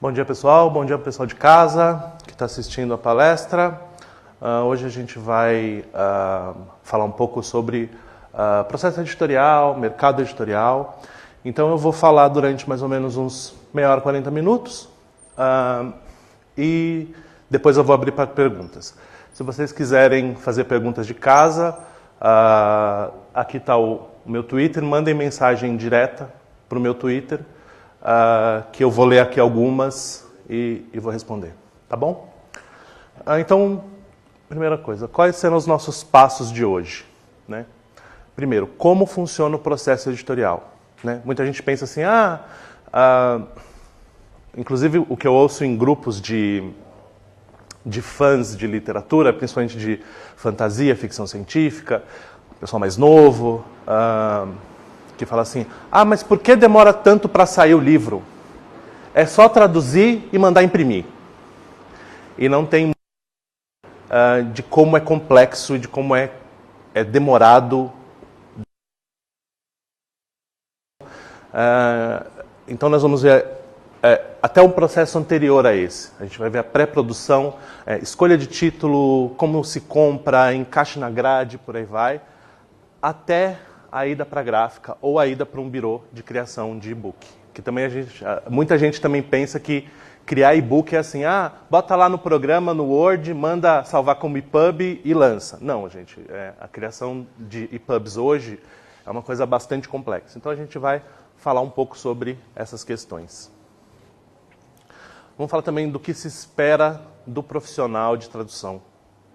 Bom dia, pessoal. Bom dia, pessoal de casa que está assistindo a palestra. Hoje a gente vai falar um pouco sobre processo editorial, mercado editorial. Então eu vou falar durante mais ou menos uns meia hora, 40 minutos. E depois eu vou abrir para perguntas. Se vocês quiserem fazer perguntas de casa, aqui está o meu Twitter. Mandem mensagem direta para o meu Twitter. Que eu vou ler aqui algumas e vou responder, tá bom? Então, primeira coisa, quais serão os nossos passos de hoje? Né? Primeiro, como funciona o processo editorial? Né? Muita gente pensa assim, inclusive o que eu ouço em grupos de fãs de literatura, principalmente de fantasia, ficção científica, pessoal mais novo, que fala assim, mas por que demora tanto para sair o livro? É só traduzir e mandar imprimir. E não tem de como é complexo e de como é demorado. Então nós vamos ver até um processo anterior a esse. A gente vai ver a pré-produção, escolha de título, como se compra, encaixe na grade, por aí vai, até a ida para a gráfica ou a ida para um birô de criação de e-book. Que também muita gente também pensa que criar e-book é assim, bota lá no programa, no Word, manda salvar como EPUB e lança. Não, gente, a criação de EPUBs hoje é uma coisa bastante complexa. Então a gente vai falar um pouco sobre essas questões. Vamos falar também do que se espera do profissional de tradução,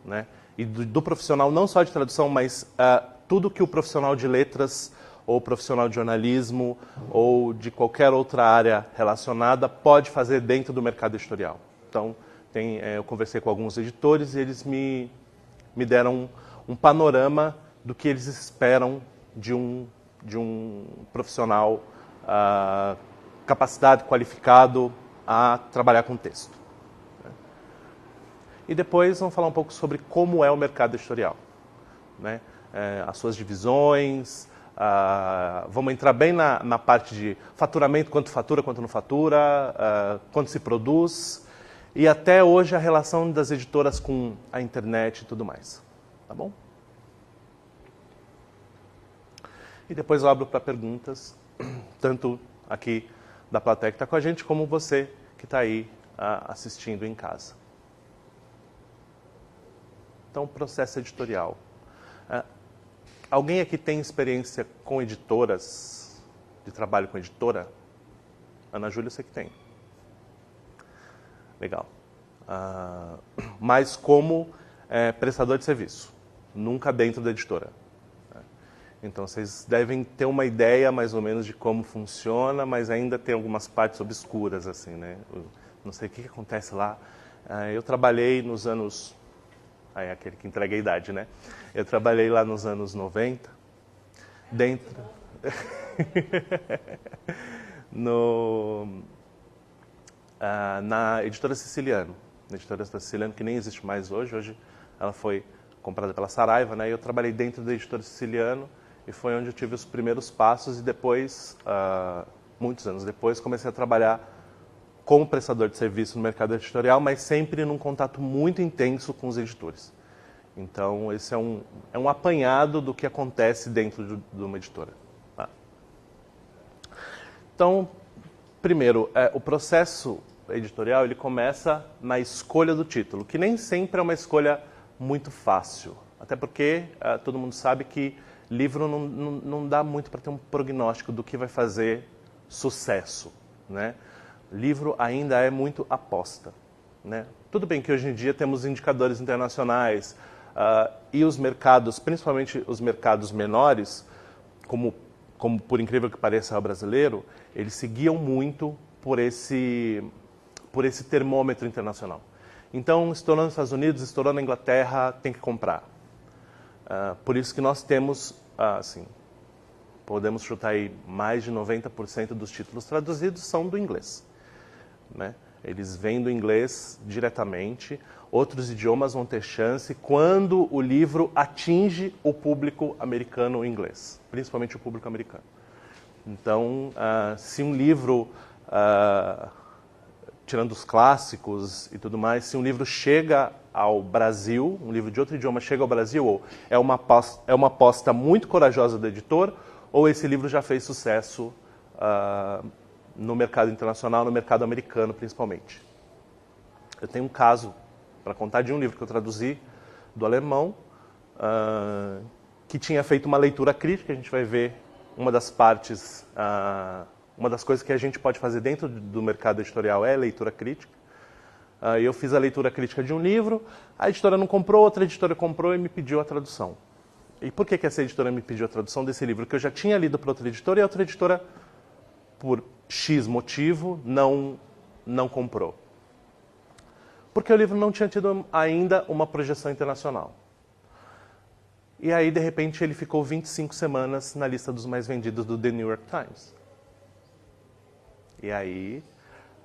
né? E do profissional não só de tradução, mas tudo que o profissional de letras ou profissional de jornalismo ou de qualquer outra área relacionada pode fazer dentro do mercado editorial. Então, eu conversei com alguns editores e eles me deram um panorama do que eles esperam de um profissional capacitado, qualificado a trabalhar com texto. E depois vamos falar um pouco sobre como é o mercado editorial, né? As suas divisões, vamos entrar bem na parte de faturamento, quanto fatura, quanto não fatura, quanto se produz, e até hoje a relação das editoras com a internet e tudo mais. Tá bom? E depois eu abro para perguntas, tanto aqui da plateia que está com a gente, como você que está aí assistindo em casa. Então, processo editorial. Alguém aqui tem experiência com editoras, de trabalho com editora? Ana Júlia, eu sei que tem. Legal. Mas como prestador de serviço, nunca dentro da editora. Então, vocês devem ter uma ideia mais ou menos de como funciona, mas ainda tem algumas partes obscuras, assim, né? Não sei o que acontece lá. Eu trabalhei nos anos... é aquele que entrega a idade, né? Eu trabalhei lá nos anos 90, dentro... na Editora Siciliano. Na Editora Siciliano, que nem existe mais hoje. Hoje ela foi comprada pela Saraiva, né? E eu trabalhei dentro da Editora Siciliano e foi onde eu tive os primeiros passos e depois, muitos anos depois, comecei a trabalhar como prestador de serviço no mercado editorial, mas sempre num contato muito intenso com os editores. Então, esse é um apanhado do que acontece dentro de uma editora. Então, primeiro, o processo editorial ele começa na escolha do título, que nem sempre é uma escolha muito fácil. Até porque todo mundo sabe que livro não dá muito para ter um prognóstico do que vai fazer sucesso, né? Livro ainda é muito aposta, né? Tudo bem que hoje em dia temos indicadores internacionais e os mercados, principalmente os mercados menores, como por incrível que pareça é o brasileiro, eles se guiam muito por esse termômetro internacional. Então, estourou nos Estados Unidos, estourou na Inglaterra, tem que comprar. Por isso que nós temos, assim, podemos chutar aí, mais de 90% dos títulos traduzidos são do inglês, né? Eles vêm do inglês diretamente, outros idiomas vão ter chance quando o livro atinge o público americano ou inglês, principalmente o público americano. Então, se um livro tirando os clássicos e tudo mais, se um livro chega ao Brasil, um livro de outro idioma chega ao Brasil, ou é uma aposta muito corajosa do editor, ou esse livro já fez sucesso no mercado internacional, no mercado americano principalmente. Eu tenho um caso para contar de um livro que eu traduzi do alemão, que tinha feito uma leitura crítica. A gente vai ver uma das partes, uma das coisas que a gente pode fazer dentro do mercado editorial é leitura crítica. Eu fiz a leitura crítica de um livro, a editora não comprou, outra editora comprou e me pediu a tradução. E por que essa editora me pediu a tradução desse livro? Que eu já tinha lido para outra editora e a outra editora, por X motivo, não comprou. Porque o livro não tinha tido ainda uma projeção internacional. E aí, de repente, ele ficou 25 semanas na lista dos mais vendidos do The New York Times. E aí,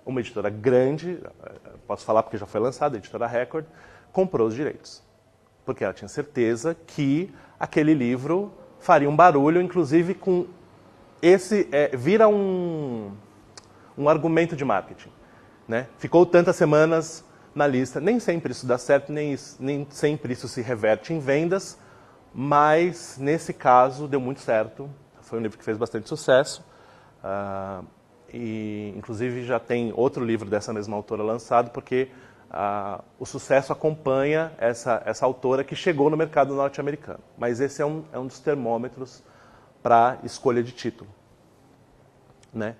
uma editora grande, posso falar porque já foi lançada, a editora Record, comprou os direitos. Porque ela tinha certeza que aquele livro faria um barulho, inclusive com esse... vira um argumento de marketing. Né? Ficou tantas semanas na lista. Nem sempre isso dá certo, nem sempre isso se reverte em vendas, mas nesse caso deu muito certo. Foi um livro que fez bastante sucesso. E inclusive já tem outro livro dessa mesma autora lançado, porque o sucesso acompanha essa autora que chegou no mercado norte-americano. Mas esse é um dos termômetros para escolha de título. Né?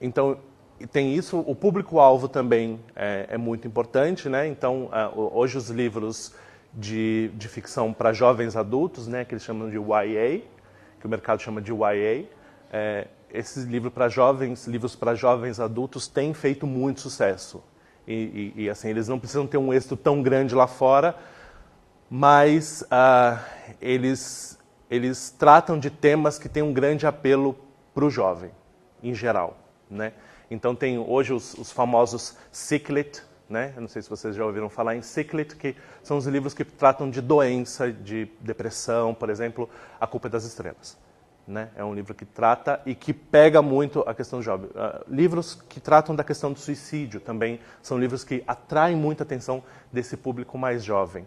Então, tem isso. O público-alvo também é muito importante. Né? Então, hoje os livros de ficção para jovens adultos, né, que eles chamam de YA, que o mercado chama de YA, esses livros para jovens adultos têm feito muito sucesso. E assim, eles não precisam ter um êxito tão grande lá fora, mas eles tratam de temas que têm um grande apelo para o jovem, em geral. Né? Então tem hoje os famosos Ciclet, né? Eu não sei se vocês já ouviram falar em Ciclet, que são os livros que tratam de doença, de depressão, por exemplo, A Culpa é das Estrelas. Né? É um livro que trata e que pega muito a questão do jovem. Livros que tratam da questão do suicídio também são livros que atraem muita atenção desse público mais jovem.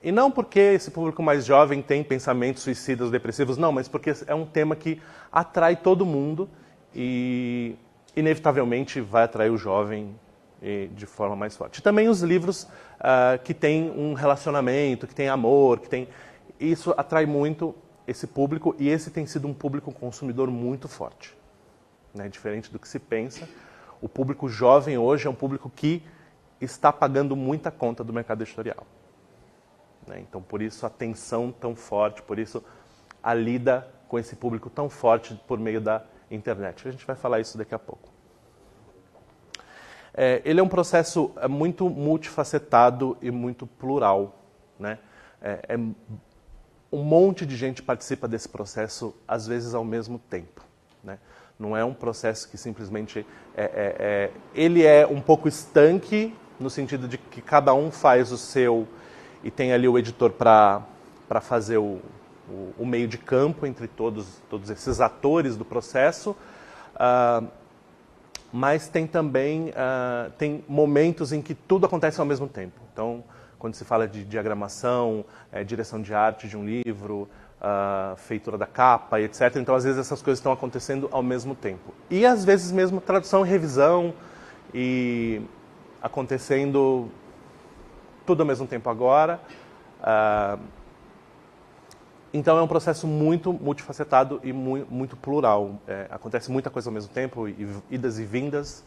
E não porque esse público mais jovem tem pensamentos suicidas, depressivos, não, mas porque é um tema que atrai todo mundo e inevitavelmente vai atrair o jovem de forma mais forte. E também os livros que têm um relacionamento, que têm amor, isso atrai muito esse público, e esse tem sido um público consumidor muito forte. Né? Diferente do que se pensa, o público jovem hoje é um público que está pagando muita conta do mercado editorial. Né? Então, por isso a tensão tão forte, por isso a lida com esse público tão forte por meio da internet. A gente vai falar isso daqui a pouco. Ele é um processo muito multifacetado e muito plural. Né? Um monte de gente participa desse processo, às vezes ao mesmo tempo. Né? Não é um processo que simplesmente... ele é um pouco estanque, no sentido de que cada um faz o seu e tem ali o editor para fazer o meio de campo entre todos esses atores do processo. Mas tem também tem momentos em que tudo acontece ao mesmo tempo. Então, quando se fala de diagramação, direção de arte de um livro, feitura da capa, etc. Então, às vezes, essas coisas estão acontecendo ao mesmo tempo. E, às vezes, mesmo tradução e revisão, e acontecendo tudo ao mesmo tempo agora. Então, é um processo muito multifacetado e muito plural. Acontece muita coisa ao mesmo tempo, idas e vindas,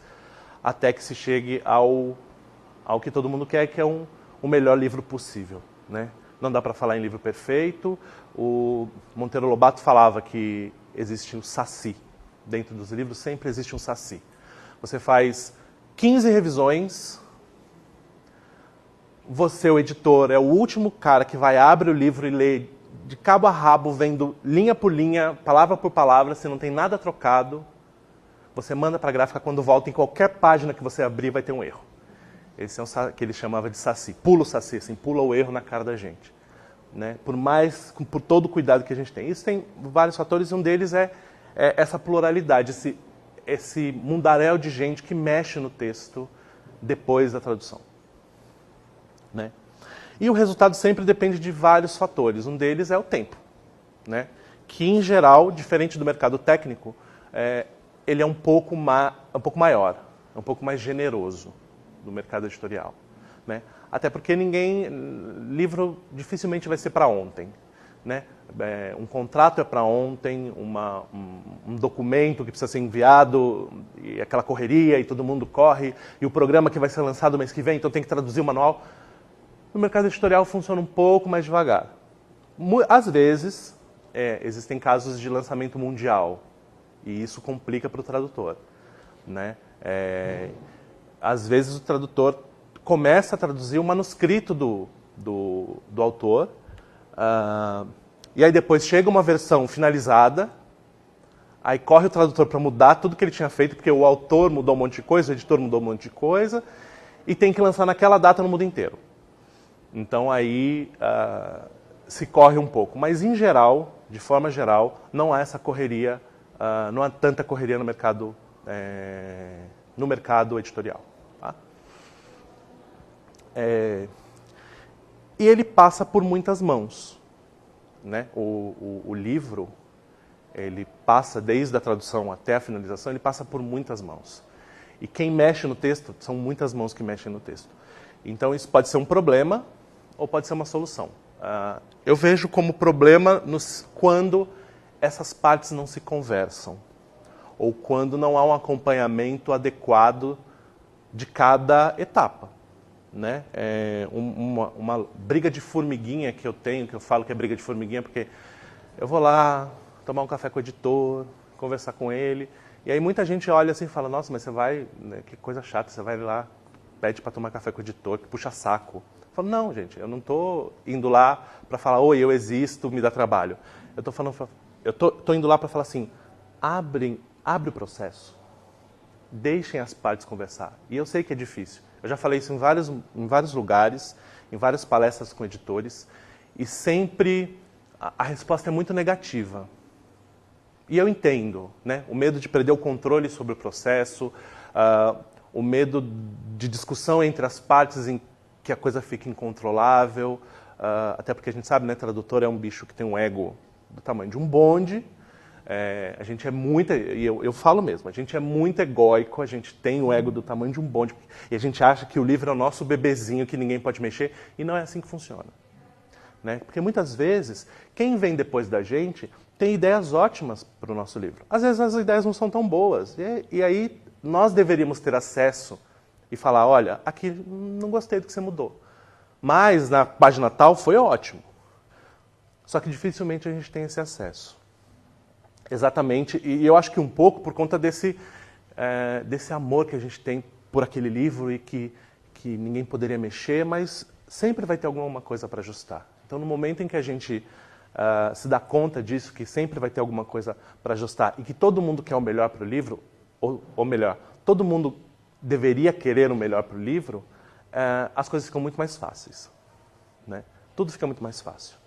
até que se chegue ao que todo mundo quer, que é o melhor livro possível. Né? Não dá para falar em livro perfeito. O Monteiro Lobato falava que existe o saci. Dentro dos livros sempre existe um saci. Você faz 15 revisões, você, o editor, é o último cara que vai abrir o livro e lê de cabo a rabo, vendo linha por linha, palavra por palavra, se não tem nada trocado. Você manda para a gráfica, quando volta, em qualquer página que você abrir vai ter um erro. Esse é o que ele chamava de saci. Pula o saci, assim, pula o erro na cara da gente. Né? Por todo o cuidado que a gente tem. Isso tem vários fatores, e um deles é essa pluralidade, esse mundaréu de gente que mexe no texto depois da tradução, né? E o resultado sempre depende de vários fatores. Um deles é o tempo, né? Que, em geral, diferente do mercado técnico, ele é um pouco maior, é um pouco mais generoso do mercado editorial, né? Até porque livro dificilmente vai ser para ontem, né? Um contrato é para ontem, um documento que precisa ser enviado, e aquela correria, e todo mundo corre, e o programa que vai ser lançado mês que vem, então tem que traduzir o manual. No mercado editorial funciona um pouco mais devagar. Às vezes, existem casos de lançamento mundial, e isso complica para o tradutor, né? Às vezes o tradutor começa a traduzir o manuscrito do autor, e aí depois chega uma versão finalizada, aí corre o tradutor para mudar tudo que ele tinha feito, porque o autor mudou um monte de coisa, o editor mudou um monte de coisa, e tem que lançar naquela data no mundo inteiro. Então aí se corre um pouco. Mas em geral, de forma geral, não há essa correria, não há tanta correria no mercado editorial. Tá? E ele passa por muitas mãos, né? O livro, ele passa desde a tradução até a finalização, ele passa por muitas mãos. E quem mexe no texto, são muitas mãos que mexem no texto. Então isso pode ser um problema ou pode ser uma solução. Eu vejo como problema quando essas partes não se conversam, ou quando não há um acompanhamento adequado de cada etapa, né? Uma briga de formiguinha que eu tenho, que eu falo que é briga de formiguinha, porque eu vou lá tomar um café com o editor, conversar com ele, e aí muita gente olha assim e fala, nossa, mas você vai, né, que coisa chata, você vai lá, pede para tomar café com o editor, que puxa saco. Eu falo, não, gente, eu não estou indo lá para falar, oi, eu existo, me dá trabalho. Eu tô indo lá para falar assim, abre o processo, deixem as partes conversar. E eu sei que é difícil. Eu já falei isso em vários lugares, em várias palestras com editores, e sempre a resposta é muito negativa. E eu entendo, né? O medo de perder o controle sobre o processo, o medo de discussão entre as partes em que a coisa fica incontrolável, até porque a gente sabe, né, tradutor é um bicho que tem um ego do tamanho de um bonde, a gente é muito, e eu falo mesmo, a gente é muito egóico, a gente tem o ego do tamanho de um bonde, e a gente acha que o livro é o nosso bebezinho que ninguém pode mexer, e não é assim que funciona, né? Porque muitas vezes, quem vem depois da gente tem ideias ótimas para o nosso livro. Às vezes as ideias não são tão boas, e aí nós deveríamos ter acesso e falar, olha, aqui não gostei do que você mudou. Mas na página tal foi ótimo. Só que dificilmente a gente tem esse acesso. Exatamente, e eu acho que um pouco por conta desse amor que a gente tem por aquele livro e que ninguém poderia mexer, mas sempre vai ter alguma coisa para ajustar. Então no momento em que a gente se dá conta disso, que sempre vai ter alguma coisa para ajustar e que todo mundo quer o melhor para o livro, ou melhor, todo mundo deveria querer o melhor para o livro, as coisas ficam muito mais fáceis, né? Tudo fica muito mais fácil.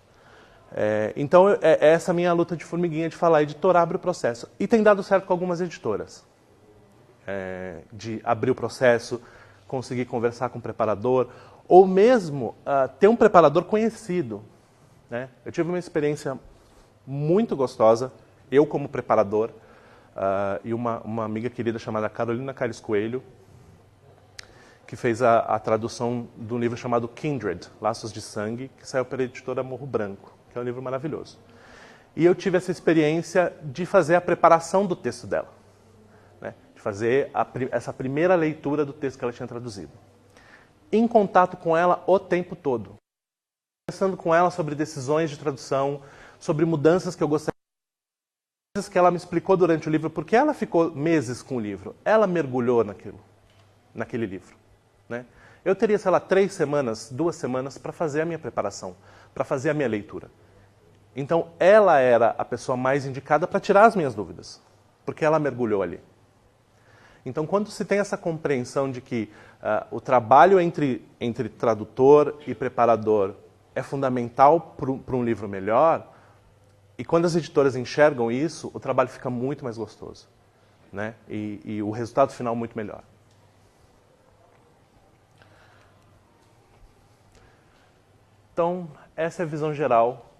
Então, é essa minha luta de formiguinha de falar, editor, abre o processo. E tem dado certo com algumas editoras. De abrir o processo, conseguir conversar com o preparador, ou mesmo ter um preparador conhecido, né? Eu tive uma experiência muito gostosa, eu como preparador, e uma amiga querida chamada Carolina Caires Coelho, que fez a tradução de um livro chamado Kindred, Laços de Sangue, que saiu pela editora Morro Branco, que é um livro maravilhoso. E eu tive essa experiência de fazer a preparação do texto dela, né? De fazer essa primeira leitura do texto que ela tinha traduzido. Em contato com ela o tempo todo. Conversando com ela sobre decisões de tradução, sobre mudanças que eu gostaria, coisas que ela me explicou durante o livro, porque ela ficou meses com o livro. Ela mergulhou naquele livro, né? Eu teria, sei lá, 3 semanas, 2 semanas para fazer a minha preparação, para fazer a minha leitura. Então, ela era a pessoa mais indicada para tirar as minhas dúvidas, porque ela mergulhou ali. Então, quando se tem essa compreensão de que o trabalho entre tradutor e preparador é fundamental para um livro melhor, e quando as editoras enxergam isso, o trabalho fica muito mais gostoso, né? E o resultado final muito melhor. Então, essa é a visão geral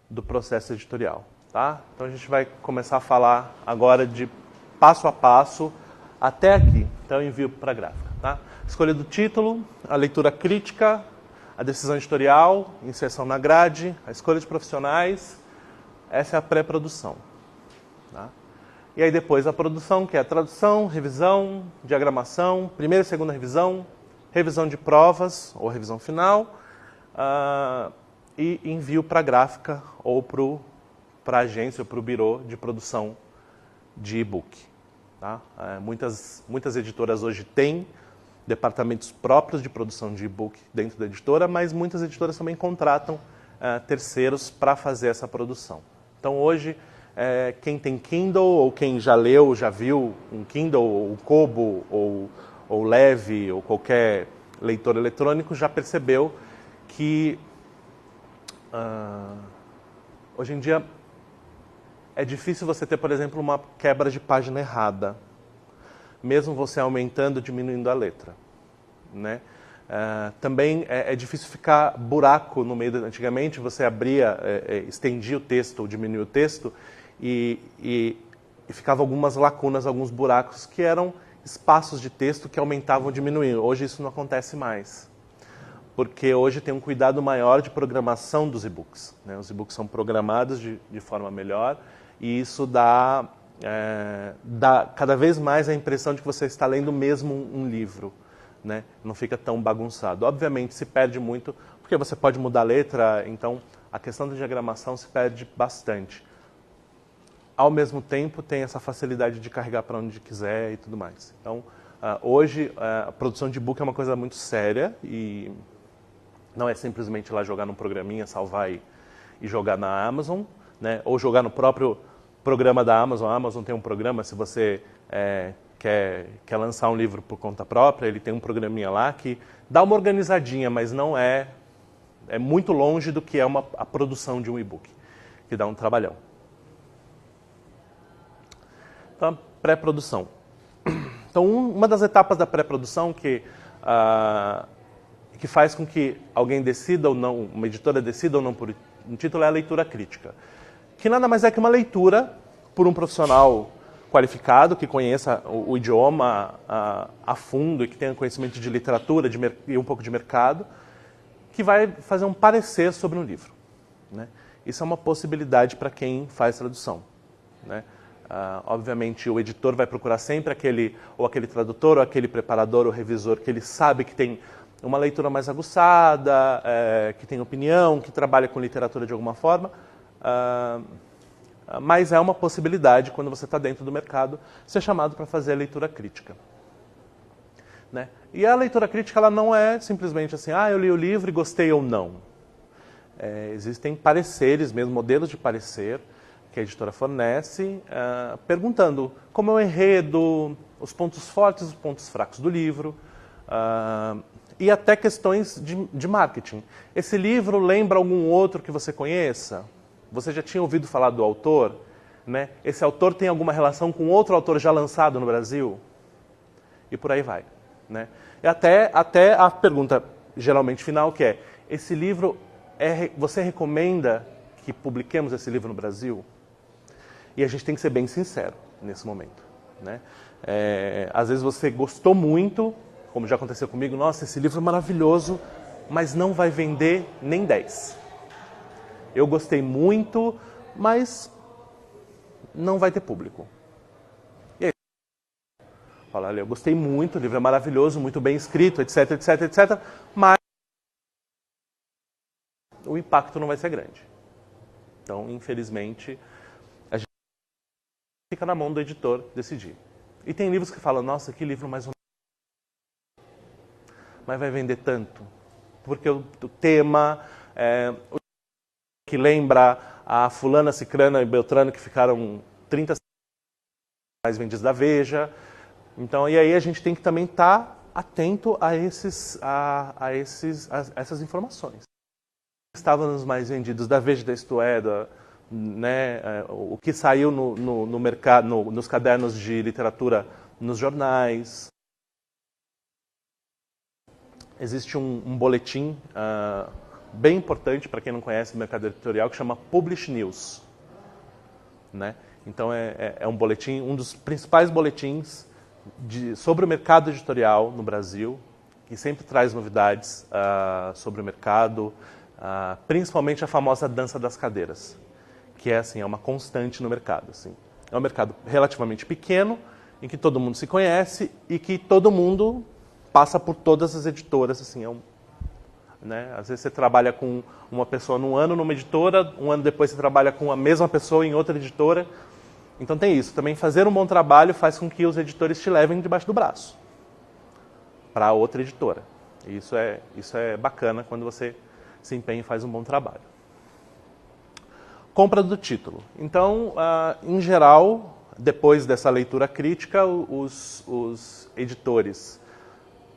do processo editorial. Tá? Então, a gente vai começar a falar agora de passo a passo até aqui. Então, eu envio para a gráfica. Tá? Escolha do título, a leitura crítica, a decisão editorial, inserção na grade, a escolha de profissionais. Essa é a pré-produção. Tá? E aí depois a produção, que é a tradução, revisão, diagramação, primeira e segunda revisão, revisão de provas ou revisão final, e envio para a gráfica ou para a agência ou para o birô de produção de e-book. Tá? Muitas editoras hoje têm departamentos próprios de produção de e-book dentro da editora, mas muitas editoras também contratam terceiros para fazer essa produção. Então hoje, quem tem Kindle ou quem já leu, já viu um Kindle, ou Kobo, ou Leve, ou qualquer leitor eletrônico, já percebeu que hoje em dia é difícil você ter, por exemplo, uma quebra de página errada, mesmo você aumentando ou diminuindo a letra. Né? Também é difícil ficar buraco no meio. Antigamente você abria, estendia o texto ou diminuía o texto e ficava algumas lacunas, alguns buracos que eram espaços de texto que aumentavam ou diminuíam. Hoje isso não acontece mais, porque hoje tem um cuidado maior de programação dos e-books. Né? Os e-books são programados de forma melhor e isso dá cada vez mais a impressão de que você está lendo mesmo um livro. Né? Não fica tão bagunçado. Obviamente se perde muito, porque você pode mudar a letra, então a questão da diagramação se perde bastante. Ao mesmo tempo tem essa facilidade de carregar para onde quiser e tudo mais. Então, hoje a produção de e-book é uma coisa muito séria e não é simplesmente ir lá jogar num programinha, salvar e jogar na Amazon, né? Ou jogar no próprio programa da Amazon. A Amazon tem um programa, se você quer lançar um livro por conta própria, ele tem um programinha lá que dá uma organizadinha, mas não é muito longe do que é a produção de um e-book, que dá um trabalhão. Então, pré-produção. Então, uma das etapas da pré-produção que faz com que alguém decida ou não, uma editora decida ou não por um título, é a leitura crítica. Que nada mais é que uma leitura por um profissional qualificado, que conheça o idioma a fundo e que tenha conhecimento de literatura e um pouco de mercado, que vai fazer um parecer sobre um livro. Né? Isso é uma possibilidade para quem faz tradução. Né? Obviamente, o editor vai procurar sempre aquele tradutor, ou aquele preparador ou revisor que ele sabe que tem uma leitura mais aguçada, que tem opinião, que trabalha com literatura de alguma forma, mas é uma possibilidade, quando você está dentro do mercado, ser chamado para fazer a leitura crítica. Né? E a leitura crítica ela não é simplesmente assim, eu li o livro e gostei ou não. Existem pareceres, mesmo modelos de parecer, que a editora fornece, perguntando como é o enredo, os pontos fortes e os pontos fracos do livro, e até questões de marketing. Esse livro lembra algum outro que você conheça? Você já tinha ouvido falar do autor? Né? Esse autor tem alguma relação com outro autor já lançado no Brasil? E por aí vai. Né? E até a pergunta geralmente final, que é, esse livro, você recomenda que publiquemos esse livro no Brasil? E a gente tem que ser bem sincero nesse momento. Né? Às vezes você gostou muito, como já aconteceu comigo, nossa, esse livro é maravilhoso, mas não vai vender nem 10. Eu gostei muito, mas não vai ter público. E aí, fala, olha, eu gostei muito, o livro é maravilhoso, muito bem escrito, etc, etc, etc, mas o impacto não vai ser grande. Então, infelizmente, a gente fica na mão do editor decidir. E tem livros que falam, nossa, que livro mais ou menos, mas vai vender tanto, porque o tema, que lembra a fulana, cicrana e beltrano que ficaram 30 mais vendidos da Veja. Então, e aí a gente tem que também estar atento a essas informações. Estavam nos mais vendidos da Veja, da Isto É, né, o que saiu no mercado, nos cadernos de literatura, nos jornais. Existe um boletim bem importante para quem não conhece o mercado editorial que chama Publish News, né? Então é um boletim, um dos principais boletins sobre o mercado editorial no Brasil, que sempre traz novidades sobre o mercado, principalmente a famosa dança das cadeiras, que é assim, é uma constante no mercado. Assim. É um mercado relativamente pequeno, em que todo mundo se conhece e que todo mundo passa por todas as editoras. Assim, né? Às vezes você trabalha com uma pessoa num ano numa editora, um ano depois você trabalha com a mesma pessoa em outra editora. Então tem isso. Também fazer um bom trabalho faz com que os editores te levem debaixo do braço para outra editora. E isso é bacana quando você se empenha e faz um bom trabalho. Compra do título. Então, em geral, depois dessa leitura crítica, os editores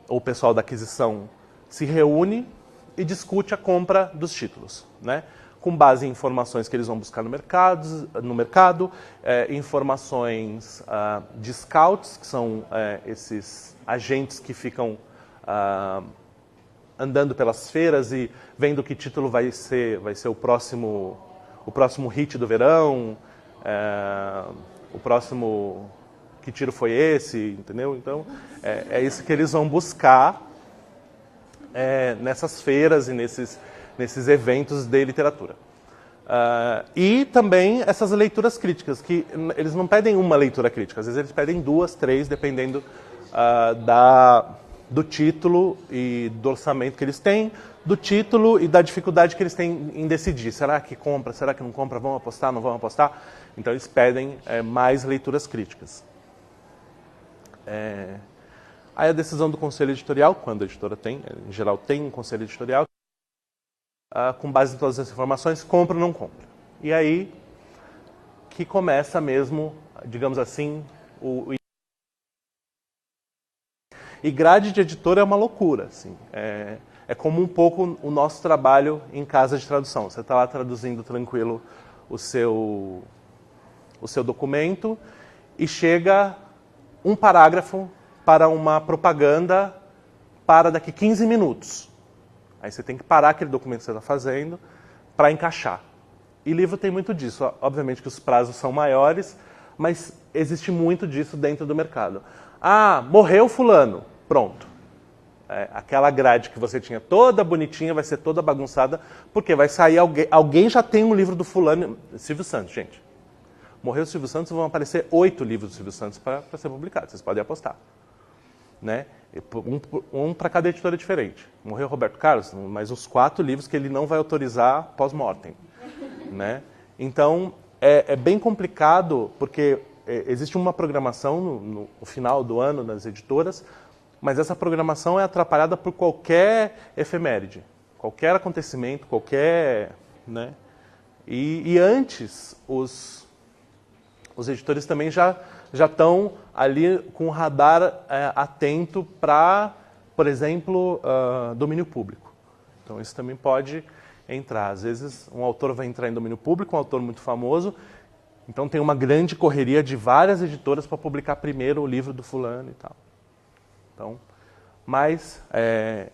ou o pessoal da aquisição se reúne e discute a compra dos títulos, né? Com base em informações que eles vão buscar no mercado, informações de scouts, que são esses agentes que ficam andando pelas feiras e vendo que título vai ser o próximo hit do verão, o próximo, que tiro foi esse, entendeu? Então, é isso que eles vão buscar nessas feiras e nesses eventos de literatura. E também essas leituras críticas, que eles não pedem uma leitura crítica, às vezes eles pedem 2, 3, dependendo do título e do orçamento que eles têm, do título e da dificuldade que eles têm em decidir. Será que compra, será que não compra, vão apostar, não vão apostar? Então eles pedem mais leituras críticas. Aí a decisão do conselho editorial, quando a editora tem, em geral tem um conselho editorial, com base em todas as informações, compra ou não compra. E aí que começa mesmo, digamos assim, E grade de editora é uma loucura. Assim. É como um pouco o nosso trabalho em casa de tradução. Você está lá traduzindo tranquilo o seu documento e chega um parágrafo para uma propaganda para daqui 15 minutos. Aí você tem que parar aquele documento que você está fazendo para encaixar. E livro tem muito disso. Obviamente que os prazos são maiores, mas existe muito disso dentro do mercado. Morreu fulano. Pronto. Aquela grade que você tinha toda bonitinha vai ser toda bagunçada, porque vai sair alguém já tem um livro do fulano. Silvio Santos, gente. Morreu o Silvio Santos, vão aparecer 8 livros do Silvio Santos para ser publicados. Vocês podem apostar. Né? Um para cada editora diferente. Morreu Roberto Carlos, mais uns 4 livros que ele não vai autorizar pós-mortem. Né? Então, é bem complicado, porque existe uma programação no final do ano nas editoras, mas essa programação é atrapalhada por qualquer efeméride, qualquer acontecimento, qualquer... Né? E antes, os editores também já estão ali com o radar atento para, por exemplo, domínio público. Então isso também pode entrar. Às vezes um autor vai entrar em domínio público, um autor muito famoso, então tem uma grande correria de várias editoras para publicar primeiro o livro do fulano e tal. Então, mas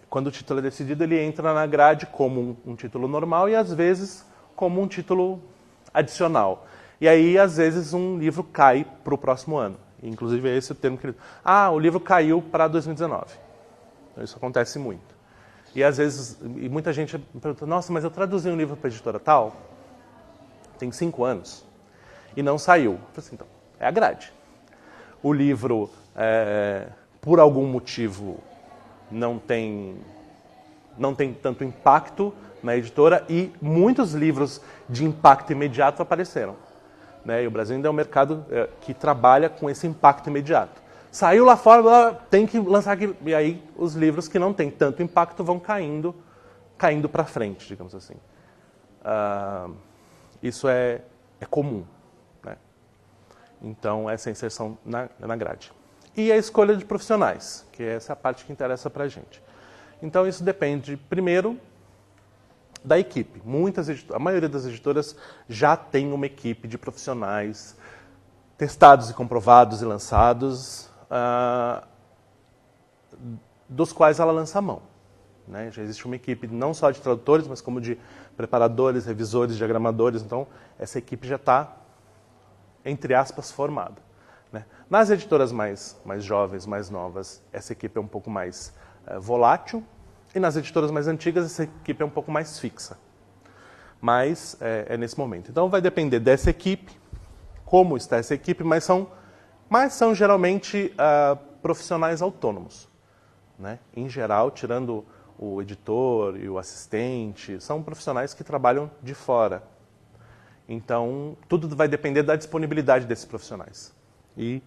quando o título é decidido, ele entra na grade como um título normal e às vezes como um título adicional. E aí, às vezes, um livro cai para o próximo ano. Inclusive, é esse o termo que ele... o livro caiu para 2019. Então, isso acontece muito. E, às vezes, muita gente pergunta, nossa, mas eu traduzi um livro para a editora tal, tem 5 anos, e não saiu. Eu falei assim, então, é a grade. O livro, por algum motivo, não tem tanto impacto na editora e muitos livros de impacto imediato apareceram. Né? E o Brasil ainda é um mercado que trabalha com esse impacto imediato. Saiu lá fora, tem que lançar aqui. E aí os livros que não têm tanto impacto vão caindo para frente, digamos assim. Isso é comum. Né? Então, essa inserção na grade. E a escolha de profissionais, que é essa parte que interessa para a gente. Então, isso depende, primeiro, da equipe. A maioria das editoras já tem uma equipe de profissionais testados e comprovados e lançados, dos quais ela lança a mão. Né? Já existe uma equipe não só de tradutores, mas como de preparadores, revisores, diagramadores. Então, essa equipe já está, entre aspas, formada. Né? Nas editoras mais jovens, mais novas, essa equipe é um pouco mais volátil. E nas editoras mais antigas, essa equipe é um pouco mais fixa. Mas é nesse momento. Então, vai depender dessa equipe, como está essa equipe, mas são geralmente profissionais autônomos. Né? Em geral, tirando o editor e o assistente, são profissionais que trabalham de fora. Então, tudo vai depender da disponibilidade desses profissionais. E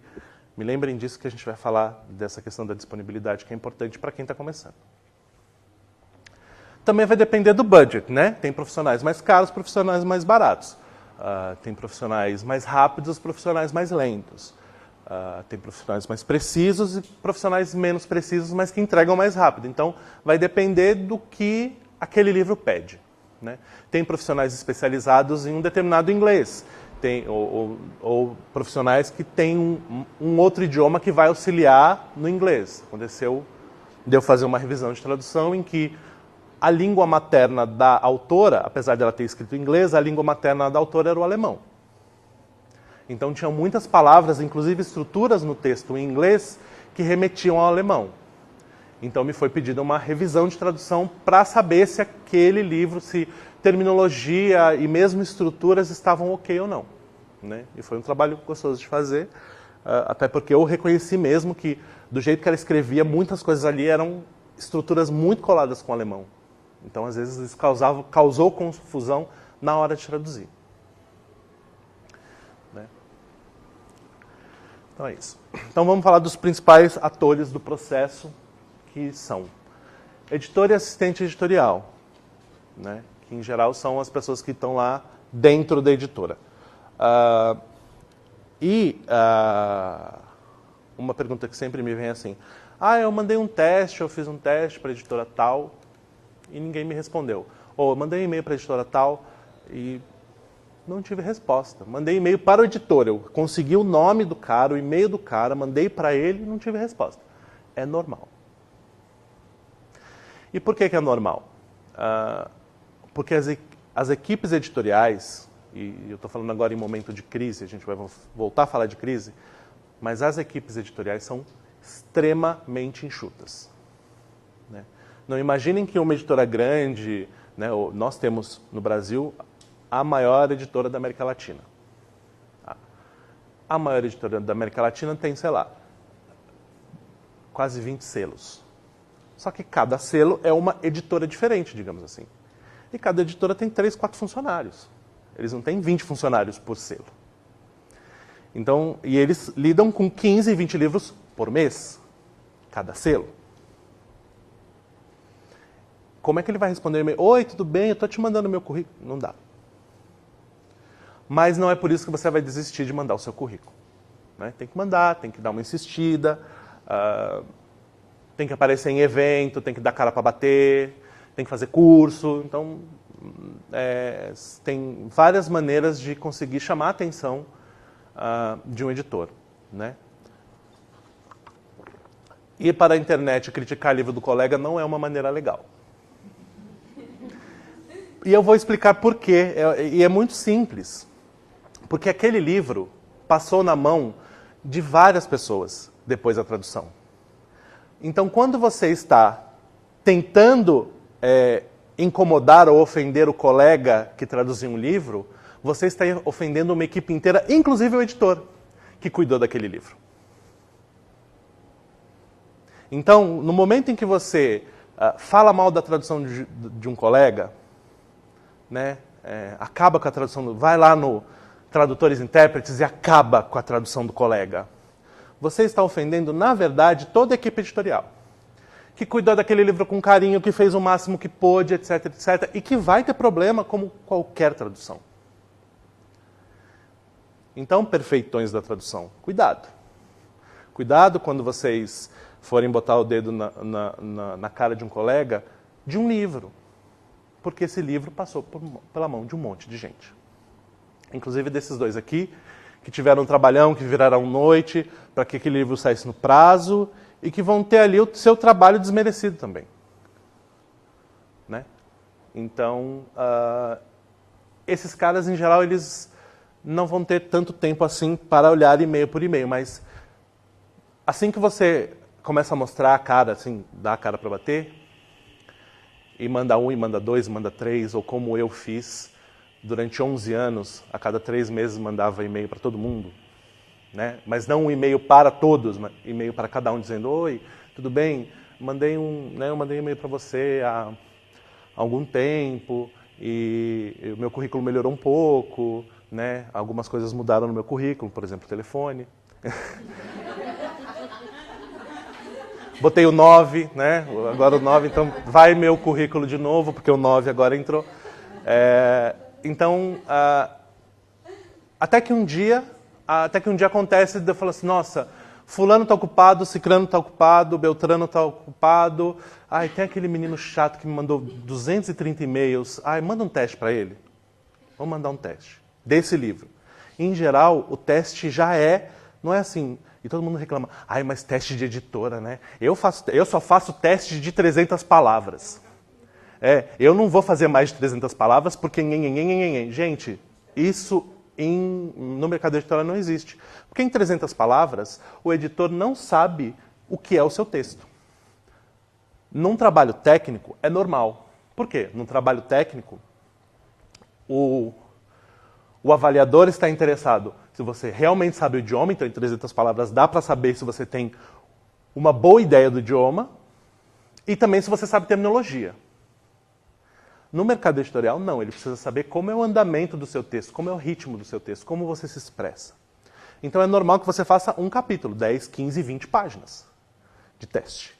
me lembrem disso que a gente vai falar dessa questão da disponibilidade, que é importante para quem está começando. Também vai depender do budget, né? Tem profissionais mais caros, profissionais mais baratos. Tem profissionais mais rápidos, profissionais mais lentos. Tem profissionais mais precisos e profissionais menos precisos, mas que entregam mais rápido. Então, vai depender do que aquele livro pede. Né? Tem profissionais especializados em um determinado inglês. Ou profissionais que têm um outro idioma que vai auxiliar no inglês. Aconteceu de eu fazer uma revisão de tradução em que a língua materna da autora, apesar de ela ter escrito em inglês, a língua materna da autora era o alemão. Então tinham muitas palavras, inclusive estruturas no texto em inglês, que remetiam ao alemão. Então me foi pedida uma revisão de tradução para saber se aquele livro, se terminologia e mesmo estruturas estavam ok ou não. Né? E foi um trabalho gostoso de fazer, até porque eu reconheci mesmo que, do jeito que ela escrevia, muitas coisas ali eram estruturas muito coladas com o alemão. Então, às vezes, isso causou confusão na hora de traduzir. Né? Então, é isso. Então, vamos falar dos principais atores do processo, que são editor e assistente editorial, né? Que, em geral, são as pessoas que estão lá dentro da editora. Uma pergunta que sempre me vem assim, eu mandei um teste, eu fiz um teste para a editora tal e ninguém me respondeu. Ou eu mandei um e-mail para a editora tal e não tive resposta. Mandei e-mail para o editor, eu consegui o nome do cara, o e-mail do cara, mandei para ele e não tive resposta. É normal. E por que é normal? Porque as equipes editoriais, e eu estou falando agora em momento de crise, a gente vai voltar a falar de crise, mas as equipes editoriais são extremamente enxutas. Né? Não imaginem que uma editora grande, né, nós temos no Brasil a maior editora da América Latina. A maior editora da América Latina tem, sei lá, quase 20 selos. Só que cada selo é uma editora diferente, digamos assim. E cada editora tem 3, 4 funcionários. Eles não têm 20 funcionários por selo. Então, e eles lidam com 15, 20 livros por mês, cada selo. Como é que ele vai responder o e-mail? Oi, tudo bem? Eu estou te mandando meu currículo. Não dá. Mas não é por isso que você vai desistir de mandar o seu currículo. Né? Tem que mandar, tem que dar uma insistida, tem que aparecer em evento, tem que dar cara para bater, tem que fazer curso. Então, tem várias maneiras de conseguir chamar a atenção de um editor. Né? Ir para a internet e criticar livro do colega não é uma maneira legal. E eu vou explicar por quê. E é muito simples. Porque aquele livro passou na mão de várias pessoas depois da tradução. Então, quando você está tentando incomodar ou ofender o colega que traduziu um livro, você está ofendendo uma equipe inteira, inclusive o editor, que cuidou daquele livro. Então, no momento em que você fala mal da tradução de um colega, né, acaba com a tradução, vai lá no Tradutores e Intérpretes e acaba com a tradução do colega. Você está ofendendo, na verdade, toda a equipe editorial, que cuidou daquele livro com carinho, que fez o máximo que pôde, etc, etc, e que vai ter problema como qualquer tradução. Então, perfeitões da tradução, cuidado. Cuidado quando vocês forem botar o dedo na cara de um colega de um livro. porque esse livro passou pela mão de um monte de gente. Inclusive desses dois aqui, que tiveram um trabalhão, que viraram noite, para que aquele livro saísse no prazo, e que vão ter ali o seu trabalho desmerecido também. Né? Então, esses caras, em geral, eles não vão ter tanto tempo assim para olhar e-mail por e-mail, mas assim que você começa a mostrar a cara, assim, dá a cara para bater, e manda 1, e manda 2, e manda 3, ou como eu fiz durante 11 anos, a cada 3 meses mandava e-mail para todo mundo, né? Mas não um e-mail para todos, mas e-mail para cada um dizendo: oi, tudo bem? Eu mandei um e-mail para você há algum tempo e o meu currículo melhorou um pouco, né? Algumas coisas mudaram no meu currículo, por exemplo, o telefone. Botei o 9, né? Agora o 9, então vai meu currículo de novo, porque o 9 agora entrou. Então, até que um dia acontece de eu falar assim: nossa, fulano está ocupado, cicrano está ocupado, beltrano está ocupado. Ai, tem aquele menino chato que me mandou 230 e-mails. Ai, manda um teste para ele. Vamos mandar um teste desse livro. Em geral, o teste já não é assim. E todo mundo reclama: ai, mas teste de editora, né? Eu só faço teste de 300 palavras. Eu não vou fazer mais de 300 palavras porque... Gente, isso no mercado editorial não existe. Porque em 300 palavras, o editor não sabe o que é o seu texto. Num trabalho técnico, é normal. Por quê? Num trabalho técnico, o avaliador está interessado se você realmente sabe o idioma, então em 300 palavras dá para saber se você tem uma boa ideia do idioma e também se você sabe terminologia. No mercado editorial, não. Ele precisa saber como é o andamento do seu texto, como é o ritmo do seu texto, como você se expressa. Então é normal que você faça um capítulo, 10, 15, 20 páginas de teste.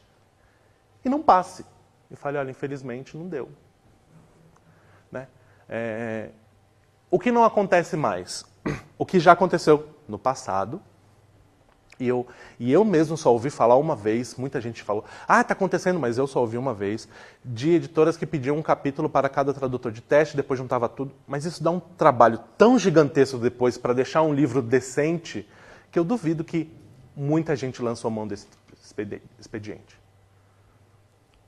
E não passe. E fale: olha, infelizmente não deu. Né? O que não acontece mais? O que já aconteceu no passado, e eu mesmo só ouvi falar uma vez, muita gente falou: ah, está acontecendo, mas eu só ouvi uma vez, de editoras que pediam um capítulo para cada tradutor de teste, depois juntava tudo. Mas isso dá um trabalho tão gigantesco depois para deixar um livro decente, que eu duvido que muita gente lançou a mão desse expediente.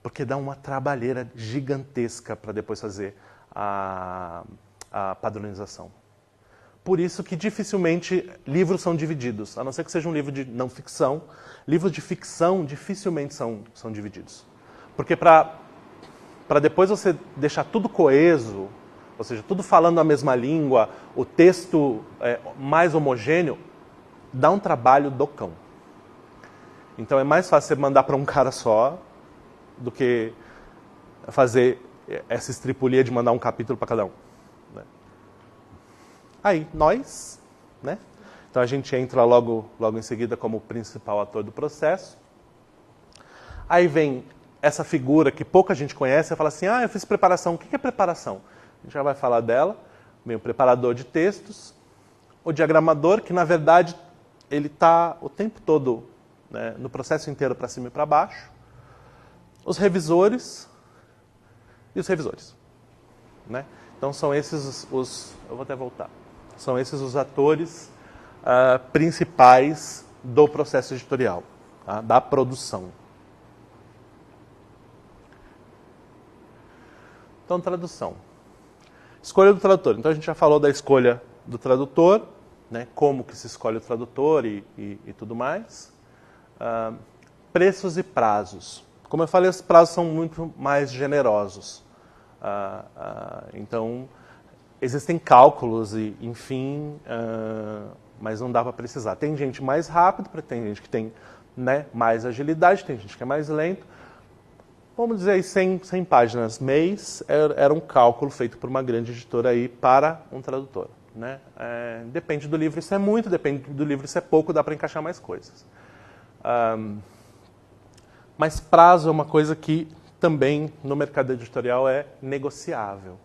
Porque dá uma trabalheira gigantesca para depois fazer a padronização. Por isso que dificilmente livros são divididos, a não ser que seja um livro de não ficção. Livros de ficção dificilmente são divididos. Porque para depois você deixar tudo coeso, ou seja, tudo falando a mesma língua, o texto mais homogêneo, dá um trabalho do cão. Então é mais fácil você mandar para um cara só do que fazer essa estripulia de mandar um capítulo para cada um. Aí, nós, né? Então a gente entra logo em seguida como principal ator do processo. Aí vem essa figura que pouca gente conhece e fala assim: ah, eu fiz preparação. O que é preparação? A gente já vai falar dela. Vem o preparador de textos, o diagramador, que na verdade ele está o tempo todo, né, no processo inteiro para cima e para baixo, os revisores e os revisores. Né? Então são esses eu vou até voltar. São esses os atores principais do processo editorial, tá? Da produção. Então, tradução. Escolha do tradutor. Então, a gente já falou da escolha do tradutor, né? Como que se escolhe o tradutor e tudo mais. Preços e prazos. Como eu falei, os prazos são muito mais generosos. Então, existem cálculos e, enfim, mas não dá para precisar. Tem gente mais rápido, tem gente que tem, né, mais agilidade, tem gente que é mais lento. Vamos dizer aí 100 páginas mês era um cálculo feito por uma grande editora aí para um tradutor. Né? Depende do livro, isso é muito, depende do livro, isso é pouco, dá para encaixar mais coisas. Mas prazo é uma coisa que também no mercado editorial é negociável.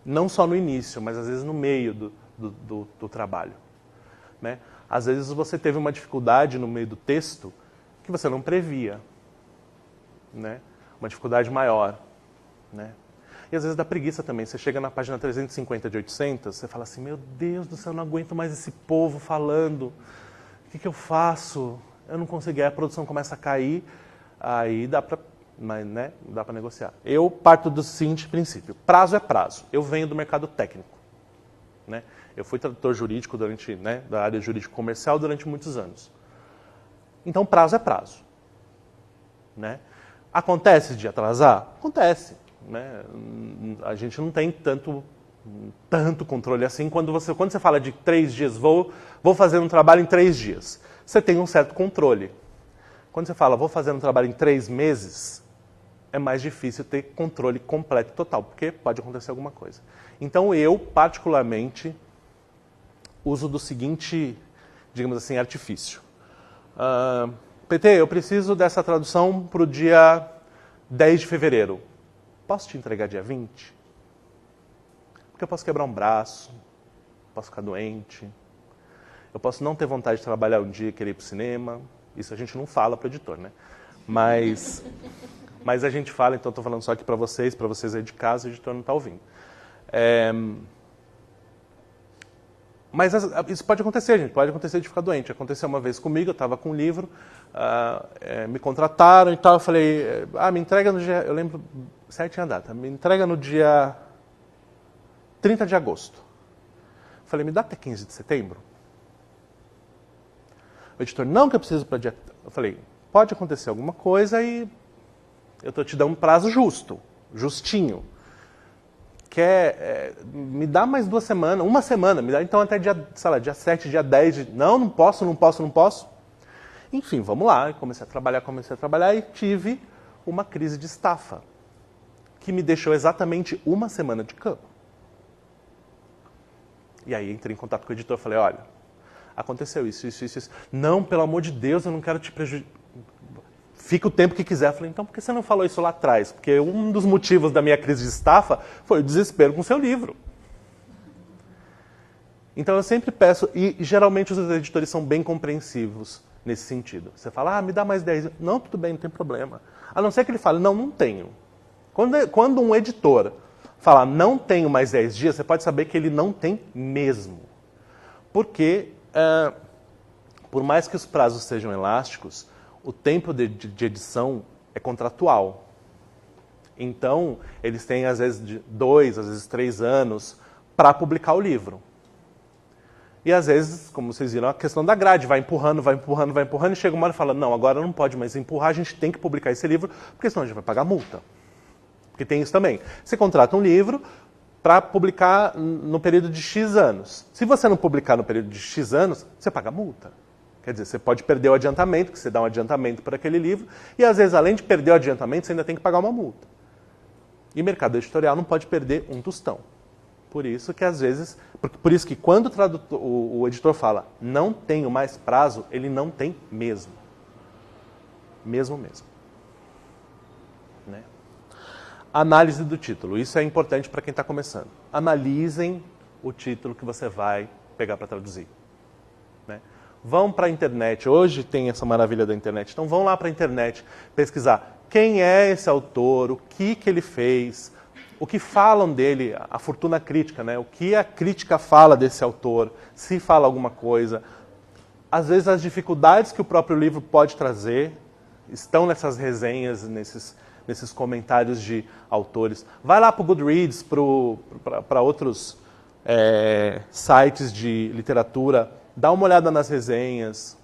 Não só no início, mas às vezes no meio do trabalho. Né? Às vezes você teve uma dificuldade no meio do texto que você não previa. Né? Uma dificuldade maior. Né? E às vezes dá preguiça também. Você chega na página 350 de 800, você fala assim, meu Deus do céu, eu não aguento mais esse povo falando. O que eu faço? Eu não consegui. Aí a produção começa a cair, aí dá para, né, dá para negociar. Eu parto do seguinte princípio. Prazo é prazo. Eu venho do mercado técnico. Né? Eu fui tradutor jurídico durante, né, da área jurídico-comercial durante muitos anos. Então, prazo é prazo. Né? Acontece de atrasar? Acontece. Né? A gente não tem tanto controle assim. Quando você fala de 3 dias, vou fazer um trabalho em 3 dias, você tem um certo controle. Quando você fala, vou fazer um trabalho em 3 meses, é mais difícil ter controle completo e total, porque pode acontecer alguma coisa. Então, eu, particularmente, uso do seguinte, digamos assim, artifício. PT, eu preciso dessa tradução para o dia 10 de fevereiro. Posso te entregar dia 20? Porque eu posso quebrar um braço, posso ficar doente, eu posso não ter vontade de trabalhar um dia e querer ir para o cinema. Isso a gente não fala para o editor, né? Mas a gente fala, então estou falando só aqui para vocês aí de casa, o editor não está ouvindo. Mas isso pode acontecer, gente, pode acontecer de ficar doente. Aconteceu uma vez comigo, eu estava com um livro, me contrataram e tal, eu falei, me entrega no dia, eu lembro certinho a data, me entrega no dia 30 de agosto. Eu falei, me dá até 15 de setembro? O editor, não, que eu preciso para dia... Eu falei, pode acontecer alguma coisa e eu estou te dando um prazo justo, justinho. Me dá mais 2 semanas, 1 semana, me dá então até dia, sei lá, dia 7, dia 10, não posso. Enfim, vamos lá, eu comecei a trabalhar e tive uma crise de estafa, que me deixou exatamente 1 semana de cama. E aí entrei em contato com o editor e falei, olha, aconteceu isso. Não, pelo amor de Deus, eu não quero te prejudicar. Fica o tempo que quiser. Eu falei, então por que você não falou isso lá atrás? Porque um dos motivos da minha crise de estafa foi o desespero com o seu livro. Então eu sempre peço, e geralmente os editores são bem compreensivos nesse sentido. Você fala, me dá mais 10. Não, tudo bem, não tem problema. A não ser que ele fale, não tenho. Quando um editor fala, não tenho mais 10 dias, você pode saber que ele não tem mesmo. Porque, por mais que os prazos sejam elásticos, o tempo de edição é contratual. Então, eles têm, às vezes, 2, às vezes 3 anos para publicar o livro. E, às vezes, como vocês viram, a questão da grade vai empurrando, e chega uma hora e fala, não, agora não pode mais empurrar, a gente tem que publicar esse livro, porque senão a gente vai pagar multa. Porque tem isso também. Você contrata um livro para publicar no período de X anos. Se você não publicar no período de X anos, você paga multa. Quer dizer, você pode perder o adiantamento, que você dá um adiantamento para aquele livro, e às vezes, além de perder o adiantamento, você ainda tem que pagar uma multa. E mercado editorial não pode perder um tostão. Por isso que às vezes, por isso que quando o editor fala, não tenho mais prazo, ele não tem mesmo. Mesmo. Né? Análise do título. Isso é importante para quem está começando. Analisem o título que você vai pegar para traduzir. Né? Vão para a internet, hoje tem essa maravilha da internet, então vão lá para a internet pesquisar quem é esse autor, o que ele fez, o que falam dele, a fortuna crítica, né? O que a crítica fala desse autor, se fala alguma coisa. Às vezes as dificuldades que o próprio livro pode trazer estão nessas resenhas, nesses comentários de autores. Vai lá para o Goodreads, para outros sites de literatura, dá uma olhada nas resenhas,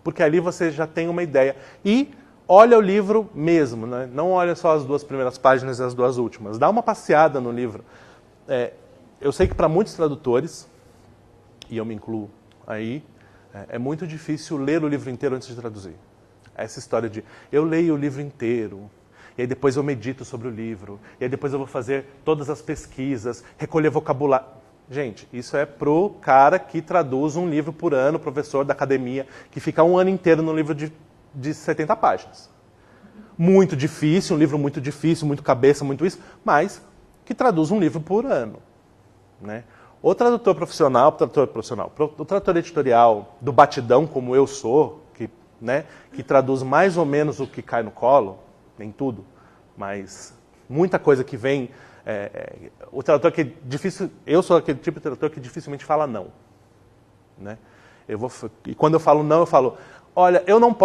porque ali você já tem uma ideia. E olha o livro mesmo, né? Não olha só as 2 primeiras páginas e as 2 últimas. Dá uma passeada no livro. Eu sei que para muitos tradutores, e eu me incluo aí, é muito difícil ler o livro inteiro antes de traduzir. Essa história de, eu leio o livro inteiro, e aí depois eu medito sobre o livro, e aí depois eu vou fazer todas as pesquisas, recolher vocabulário. Gente, isso é pro cara que traduz um livro por ano, professor da academia, que fica 1 ano inteiro no livro de 70 páginas. Muito difícil, um livro muito difícil, muito cabeça, muito isso, mas que traduz um livro por ano. Né? O tradutor profissional, o tradutor editorial do batidão, como eu sou, que traduz mais ou menos o que cai no colo, nem tudo, mas muita coisa que vem O tradutor que é difícil, eu sou aquele tipo de tradutor que dificilmente fala não. Né? E quando eu falo não, eu falo, olha, eu não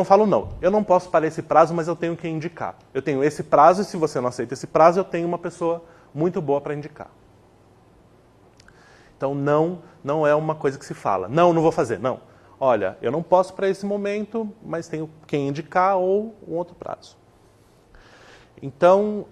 falo não, eu não posso para esse prazo, mas eu tenho que indicar. Eu tenho esse prazo e se você não aceita esse prazo, eu tenho uma pessoa muito boa para indicar. Então não é uma coisa que se fala, não vou fazer, não. Olha, eu não posso para esse momento, mas tenho quem indicar ou um outro prazo. Então,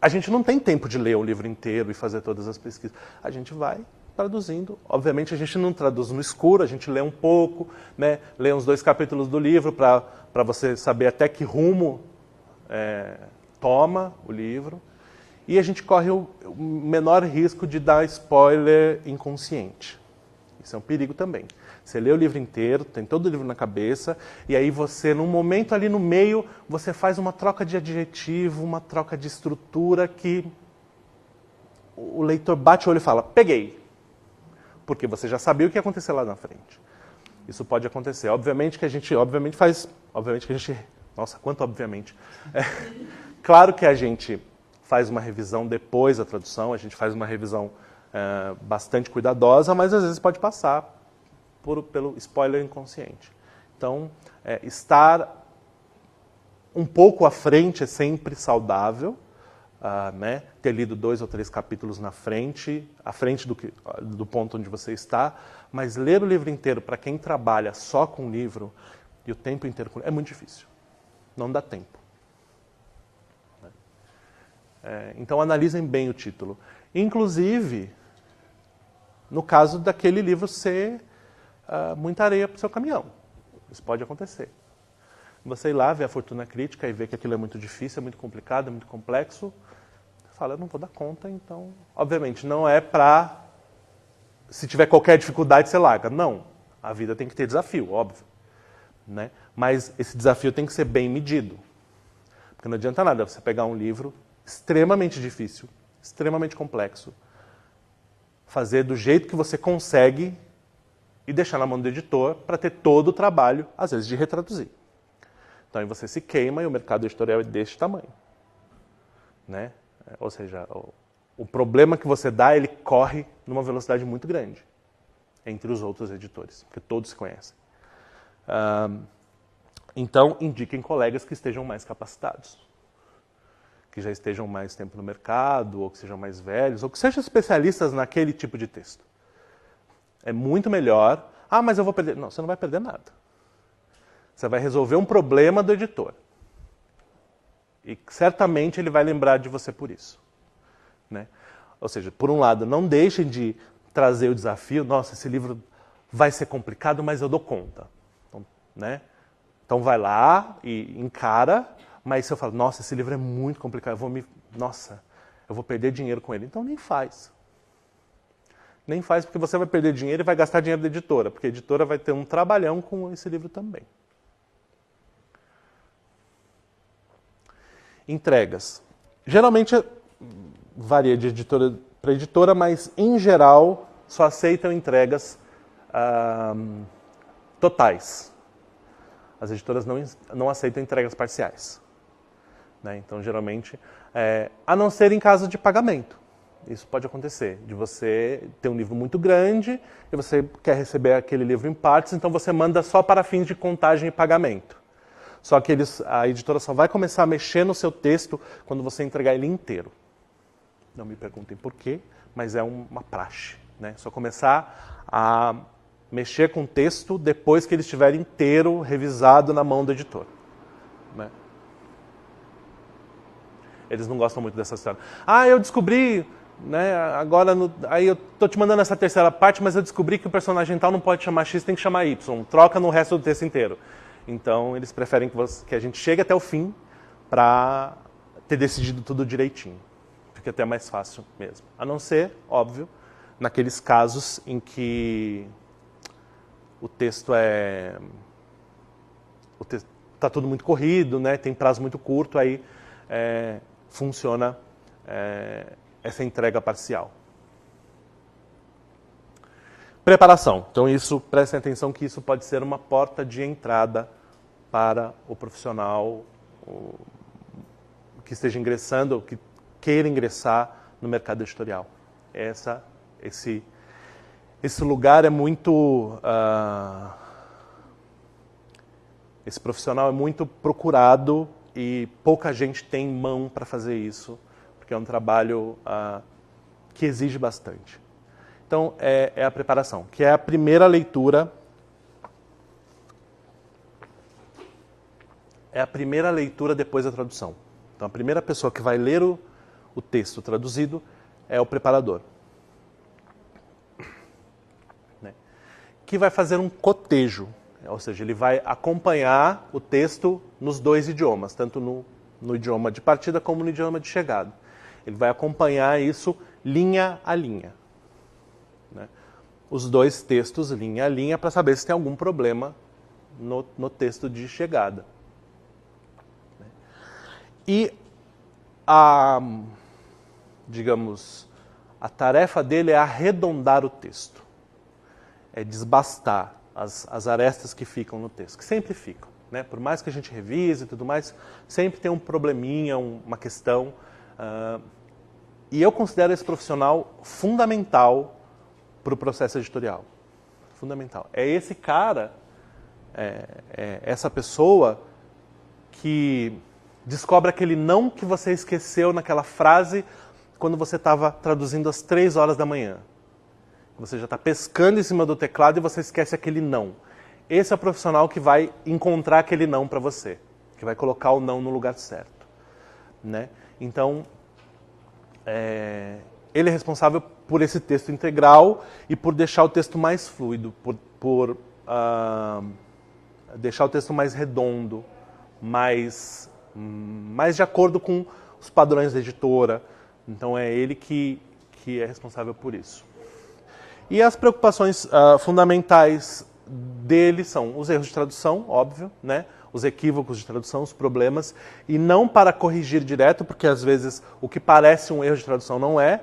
a gente não tem tempo de ler o livro inteiro e fazer todas as pesquisas. A gente vai traduzindo. Obviamente, a gente não traduz no escuro, a gente lê um pouco, né? Lê uns 2 capítulos do livro para você saber até que rumo toma o livro. E a gente corre o menor risco de dar spoiler inconsciente. Isso é um perigo também. Você lê o livro inteiro, tem todo o livro na cabeça, e aí você, num momento ali no meio, você faz uma troca de adjetivo, uma troca de estrutura que o leitor bate o olho e fala, peguei. Porque você já sabia o que ia acontecer lá na frente. Isso pode acontecer. Obviamente que a gente nossa, quanto obviamente. Claro que a gente faz uma revisão depois da tradução, a gente faz uma revisão bastante cuidadosa, mas às vezes pode passar pelo spoiler inconsciente. Então, estar um pouco à frente é sempre saudável, né? Ter lido 2 ou 3 capítulos à frente do ponto onde você está, mas ler o livro inteiro para quem trabalha só com livro e o tempo inteiro com é muito difícil. Não dá tempo. Então analisem bem o título. Inclusive, no caso daquele livro ser muita areia para o seu caminhão. Isso pode acontecer. Você ir lá, ver a fortuna crítica e ver que aquilo é muito difícil, é muito complicado, é muito complexo, você fala, eu não vou dar conta, então... Obviamente, não é para... Se tiver qualquer dificuldade, você larga. Não. A vida tem que ter desafio, óbvio. Né? Mas esse desafio tem que ser bem medido. Porque não adianta nada você pegar um livro extremamente difícil, extremamente complexo, fazer do jeito que você consegue e deixar na mão do editor para ter todo o trabalho, às vezes, de retraduzir. Então, aí você se queima e o mercado editorial é deste tamanho. Né? Ou seja, o problema que você dá, ele corre numa velocidade muito grande entre os outros editores, porque todos se conhecem. Então, indiquem colegas que estejam mais capacitados, que já estejam mais tempo no mercado, ou que sejam mais velhos, ou que sejam especialistas naquele tipo de texto. É muito melhor... mas eu vou perder... Não, você não vai perder nada. Você vai resolver um problema do editor. E certamente ele vai lembrar de você por isso. Né? Ou seja, por um lado, não deixem de trazer o desafio. Nossa, esse livro vai ser complicado, mas eu dou conta. Então, né? Então vai lá e encara, mas se eu falo, nossa, esse livro é muito complicado, eu vou perder dinheiro com ele. Então nem faz. Nem faz porque você vai perder dinheiro e vai gastar dinheiro da editora, porque a editora vai ter um trabalhão com esse livro também. Entregas. Geralmente varia de editora para editora, mas em geral só aceitam entregas totais. As editoras não aceitam entregas parciais. Né? Então, geralmente, a não ser em caso de pagamento. Isso pode acontecer, de você ter um livro muito grande e você quer receber aquele livro em partes, então você manda só para fins de contagem e pagamento. Só que a editora só vai começar a mexer no seu texto quando você entregar ele inteiro. Não me perguntem por quê, mas é uma praxe. Né? Só começar a mexer com o texto depois que ele estiver inteiro, revisado na mão do editor. Né? Eles não gostam muito dessa história. Eu descobri, né, agora, aí eu tô te mandando essa terceira parte, mas eu descobri que o personagem tal não pode chamar X, tem que chamar Y. Troca no resto do texto inteiro. Então, eles preferem que a gente chegue até o fim para ter decidido tudo direitinho. Fica até mais fácil mesmo. A não ser, óbvio, naqueles casos em que o texto está tudo muito corrido, né, tem prazo muito curto, aí funciona essa entrega parcial. Preparação. Então, prestem atenção que isso pode ser uma porta de entrada para o profissional que esteja ingressando, ou que queira ingressar no mercado editorial. Esse lugar é muito... esse profissional é muito procurado e pouca gente tem mão para fazer isso, porque é um trabalho que exige bastante. Então, é a preparação, que é a primeira leitura. É a primeira leitura depois da tradução. Então, a primeira pessoa que vai ler o texto traduzido é o preparador. Né? Que vai fazer um cotejo, ou seja, ele vai acompanhar o texto nos dois idiomas, tanto no idioma de partida como no idioma de chegada. Ele vai acompanhar isso linha a linha. Né? Os dois textos linha a linha para saber se tem algum problema no texto de chegada. E digamos, a tarefa dele é arredondar o texto. É desbastar as arestas que ficam no texto, que sempre ficam. Né? Por mais que a gente revise e tudo mais, sempre tem um probleminha, uma questão. E eu considero esse profissional fundamental para o processo editorial. Fundamental. É esse cara, essa pessoa que descobre aquele não que você esqueceu naquela frase quando você estava traduzindo às 3 horas da manhã. Você já está pescando em cima do teclado e você esquece aquele não. Esse é o profissional que vai encontrar aquele não para você, que vai colocar o não no lugar certo. Né? Então, ele é responsável por esse texto integral e por deixar o texto mais fluido, por deixar o texto mais redondo, mais de acordo com os padrões da editora. Então é ele que é responsável por isso. E as preocupações fundamentais dele são os erros de tradução, óbvio, né? Os equívocos de tradução, os problemas, e não para corrigir direto, porque às vezes o que parece um erro de tradução não é.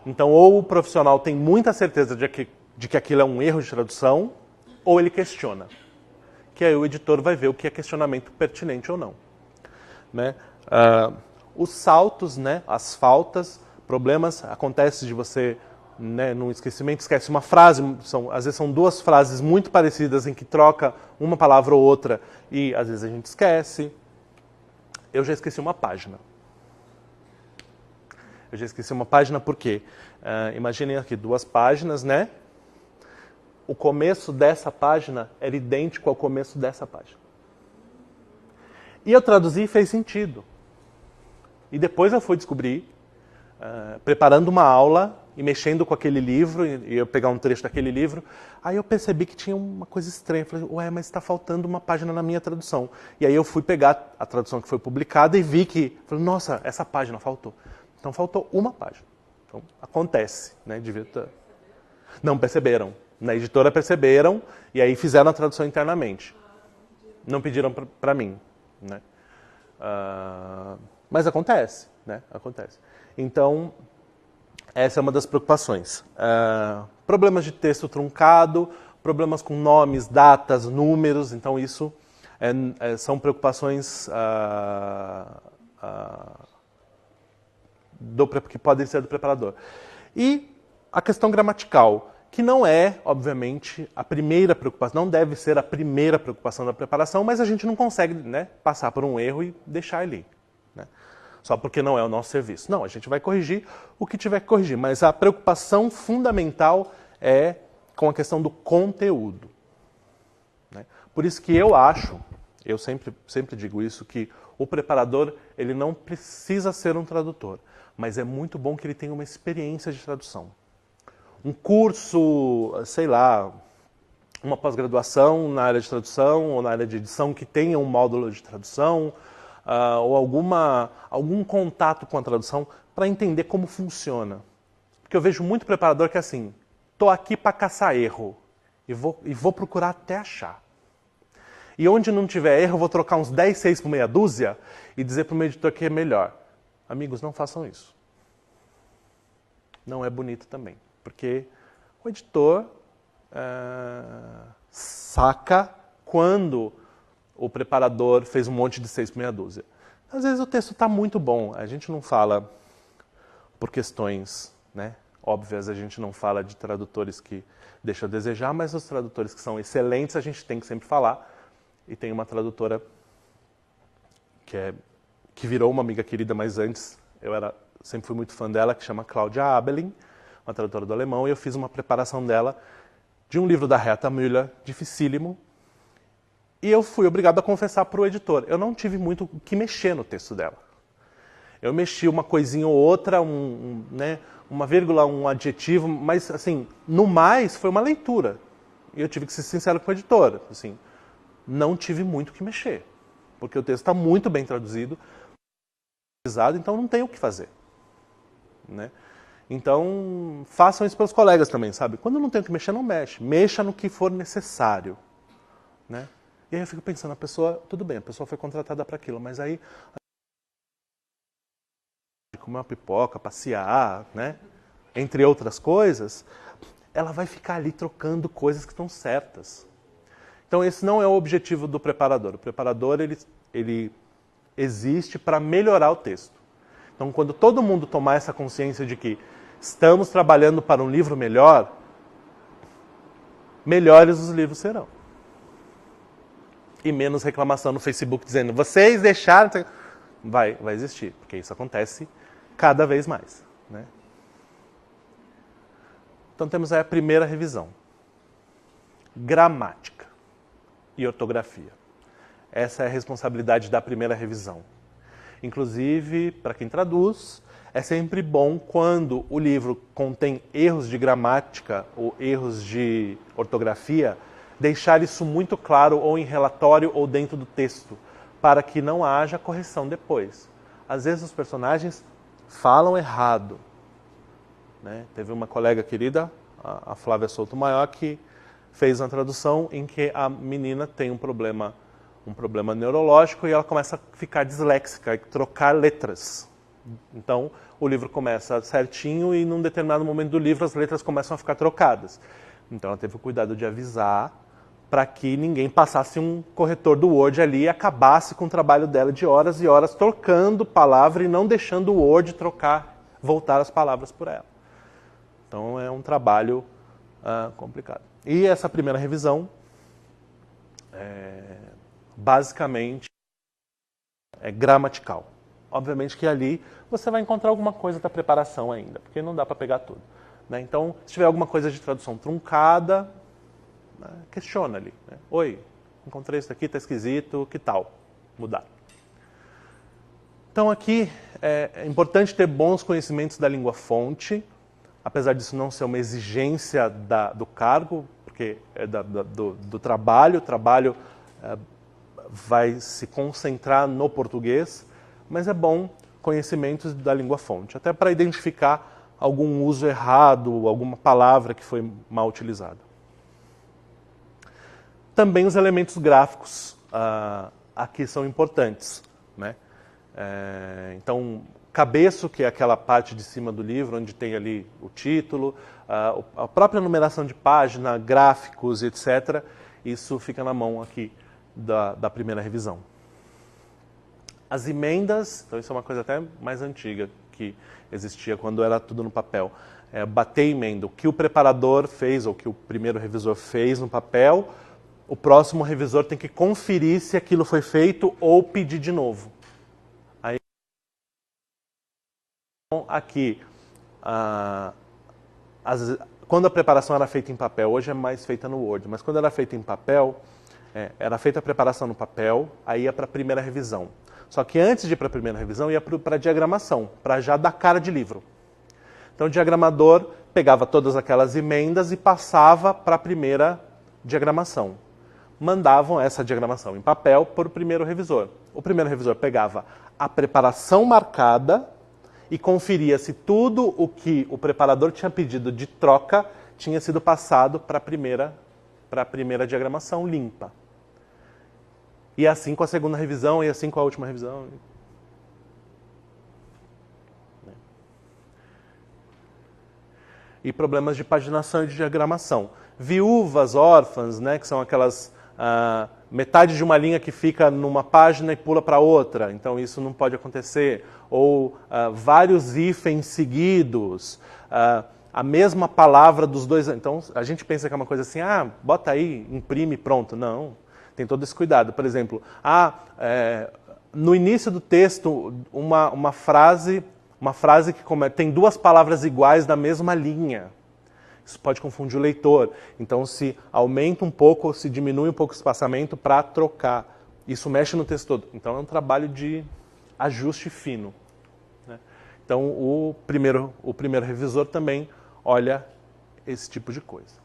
Então ou o profissional tem muita certeza de que aquilo é um erro de tradução, ou ele questiona. Que aí o editor vai ver o que é questionamento pertinente ou não. Né? Os saltos, né? As faltas, problemas, acontece de você, né, num esquecimento, esquece uma frase, às vezes são 2 frases muito parecidas em que troca uma palavra ou outra e às vezes a gente esquece. Eu já esqueci uma página. Por quê? Imaginem aqui 2 páginas, né? O começo dessa página era idêntico ao começo dessa página. E eu traduzi e fez sentido. E depois eu fui descobrir, preparando uma aula e mexendo com aquele livro, e eu pegar um trecho daquele livro, aí eu percebi que tinha uma coisa estranha. Eu falei, ué, mas está faltando uma página na minha tradução. E aí eu fui pegar a tradução que foi publicada e vi que, falei, nossa, essa página faltou. Então faltou uma página. Então acontece, né? Não perceberam. Na editora perceberam e aí fizeram a tradução internamente. Não pediram para mim. Né? Mas acontece, né? Acontece. Então, essa é uma das preocupações. Problemas de texto truncado, problemas com nomes, datas, números. Então, isso são preocupações que podem ser do preparador. E a questão gramatical, que não é, obviamente, a primeira preocupação, não deve ser a primeira preocupação da preparação, mas a gente não consegue, né, passar por um erro e deixar ali. Né? Só porque não é o nosso serviço. Não, a gente vai corrigir o que tiver que corrigir, mas a preocupação fundamental é com a questão do conteúdo. Né? Por isso que eu sempre digo isso, que o preparador ele não precisa ser um tradutor, mas é muito bom que ele tenha uma experiência de tradução. Um curso, sei lá, uma pós-graduação na área de tradução ou na área de edição que tenha um módulo de tradução, ou algum contato com a tradução para entender como funciona. Porque eu vejo muito preparador que é assim, estou aqui para caçar erro e vou procurar até achar. E onde não tiver erro, eu vou trocar uns 10, 6 por meia dúzia e dizer para o meu editor que é melhor. Amigos, não façam isso. Não é bonito também. Porque o editor saca quando o preparador fez um monte de 6 por meia dúzia. Às vezes o texto está muito bom, a gente não fala por questões, né, óbvias, a gente não fala de tradutores que deixam a desejar, mas os tradutores que são excelentes a gente tem que sempre falar. E tem uma tradutora que virou uma amiga querida, mas antes sempre fui muito fã dela, que chama Claudia Abelin, uma tradutora do alemão, e eu fiz uma preparação dela de um livro da Herta Müller, dificílimo, e eu fui obrigado a confessar para o editor. Eu não tive muito o que mexer no texto dela. Eu mexi uma coisinha ou outra, né, uma vírgula, um adjetivo, mas, assim, no mais, foi uma leitura. E eu tive que ser sincero com o editor. Assim, não tive muito o que mexer, porque o texto está muito bem traduzido, então não tem o que fazer. Né? Então, façam isso pelos colegas também, sabe? Quando não tem o que mexer, não mexe. Mexa no que for necessário. Né? E aí eu fico pensando, a pessoa, tudo bem, a pessoa foi contratada para aquilo, mas aí comer uma pipoca, passear, né? Entre outras coisas, ela vai ficar ali trocando coisas que estão certas. Então esse não é o objetivo do preparador. O preparador ele existe para melhorar o texto. Então quando todo mundo tomar essa consciência de que estamos trabalhando para um livro melhor, melhores os livros serão. E menos reclamação no Facebook dizendo, vocês deixaram... Vai existir, porque isso acontece cada vez mais. Né? Então temos aí a primeira revisão. Gramática e ortografia. Essa é a responsabilidade da primeira revisão. Inclusive, para quem traduz, é sempre bom quando o livro contém erros de gramática ou erros de ortografia, deixar isso muito claro ou em relatório ou dentro do texto, para que não haja correção depois. Às vezes os personagens falam errado. Né? Teve uma colega querida, a Flávia Souto Maior, que fez uma tradução em que a menina tem um problema neurológico e ela começa a ficar disléxica e trocar letras. Então, o livro começa certinho e num determinado momento do livro as letras começam a ficar trocadas. Então, ela teve o cuidado de avisar para que ninguém passasse um corretor do Word ali e acabasse com o trabalho dela de horas e horas trocando palavra e não deixando o Word voltar as palavras por ela. Então, é um trabalho complicado. E essa primeira revisão, basicamente, é gramatical. Obviamente que ali você vai encontrar alguma coisa da preparação ainda, porque não dá para pegar tudo. Né? Então, se tiver alguma coisa de tradução truncada, questiona ali. Né? Oi, encontrei isso aqui, está esquisito, que tal? Mudar. Então aqui é importante ter bons conhecimentos da língua fonte, apesar disso não ser uma exigência do cargo, porque é do trabalho, o trabalho vai se concentrar no português, mas é bom conhecimentos da língua fonte, até para identificar algum uso errado, alguma palavra que foi mal utilizada. Também os elementos gráficos aqui são importantes. Né? Então, cabeço, que é aquela parte de cima do livro, onde tem ali o título, a própria numeração de página, gráficos, etc. Isso fica na mão aqui da primeira revisão. As emendas, então isso é uma coisa até mais antiga, que existia quando era tudo no papel. Bater emenda, o que o preparador fez, ou que o primeiro revisor fez no papel, o próximo revisor tem que conferir se aquilo foi feito ou pedir de novo. Aí, aqui, quando a preparação era feita em papel, hoje é mais feita no Word, mas quando era feita em papel, era feita a preparação no papel, aí ia para a primeira revisão. Só que antes de ir para a primeira revisão, ia para a diagramação, para já dar cara de livro. Então o diagramador pegava todas aquelas emendas e passava para a primeira diagramação. Mandavam essa diagramação em papel para o primeiro revisor. O primeiro revisor pegava a preparação marcada e conferia se tudo o que o preparador tinha pedido de troca tinha sido passado para a primeira diagramação limpa. E assim com a segunda revisão, e assim com a última revisão. E problemas de paginação e de diagramação. Viúvas, órfãs, né, que são aquelas metade de uma linha que fica numa página e pula para outra, então isso não pode acontecer. Ou vários hífens seguidos, a mesma palavra dos dois. Então a gente pensa que é uma coisa assim, bota aí, imprime, pronto. Não, tem todo esse cuidado. Por exemplo, no início do texto, uma frase que tem duas palavras iguais na mesma linha. Isso pode confundir o leitor. Então, se aumenta um pouco ou se diminui um pouco o espaçamento para trocar. Isso mexe no texto todo. Então, é um trabalho de ajuste fino, né? Então, o primeiro revisor também olha esse tipo de coisa.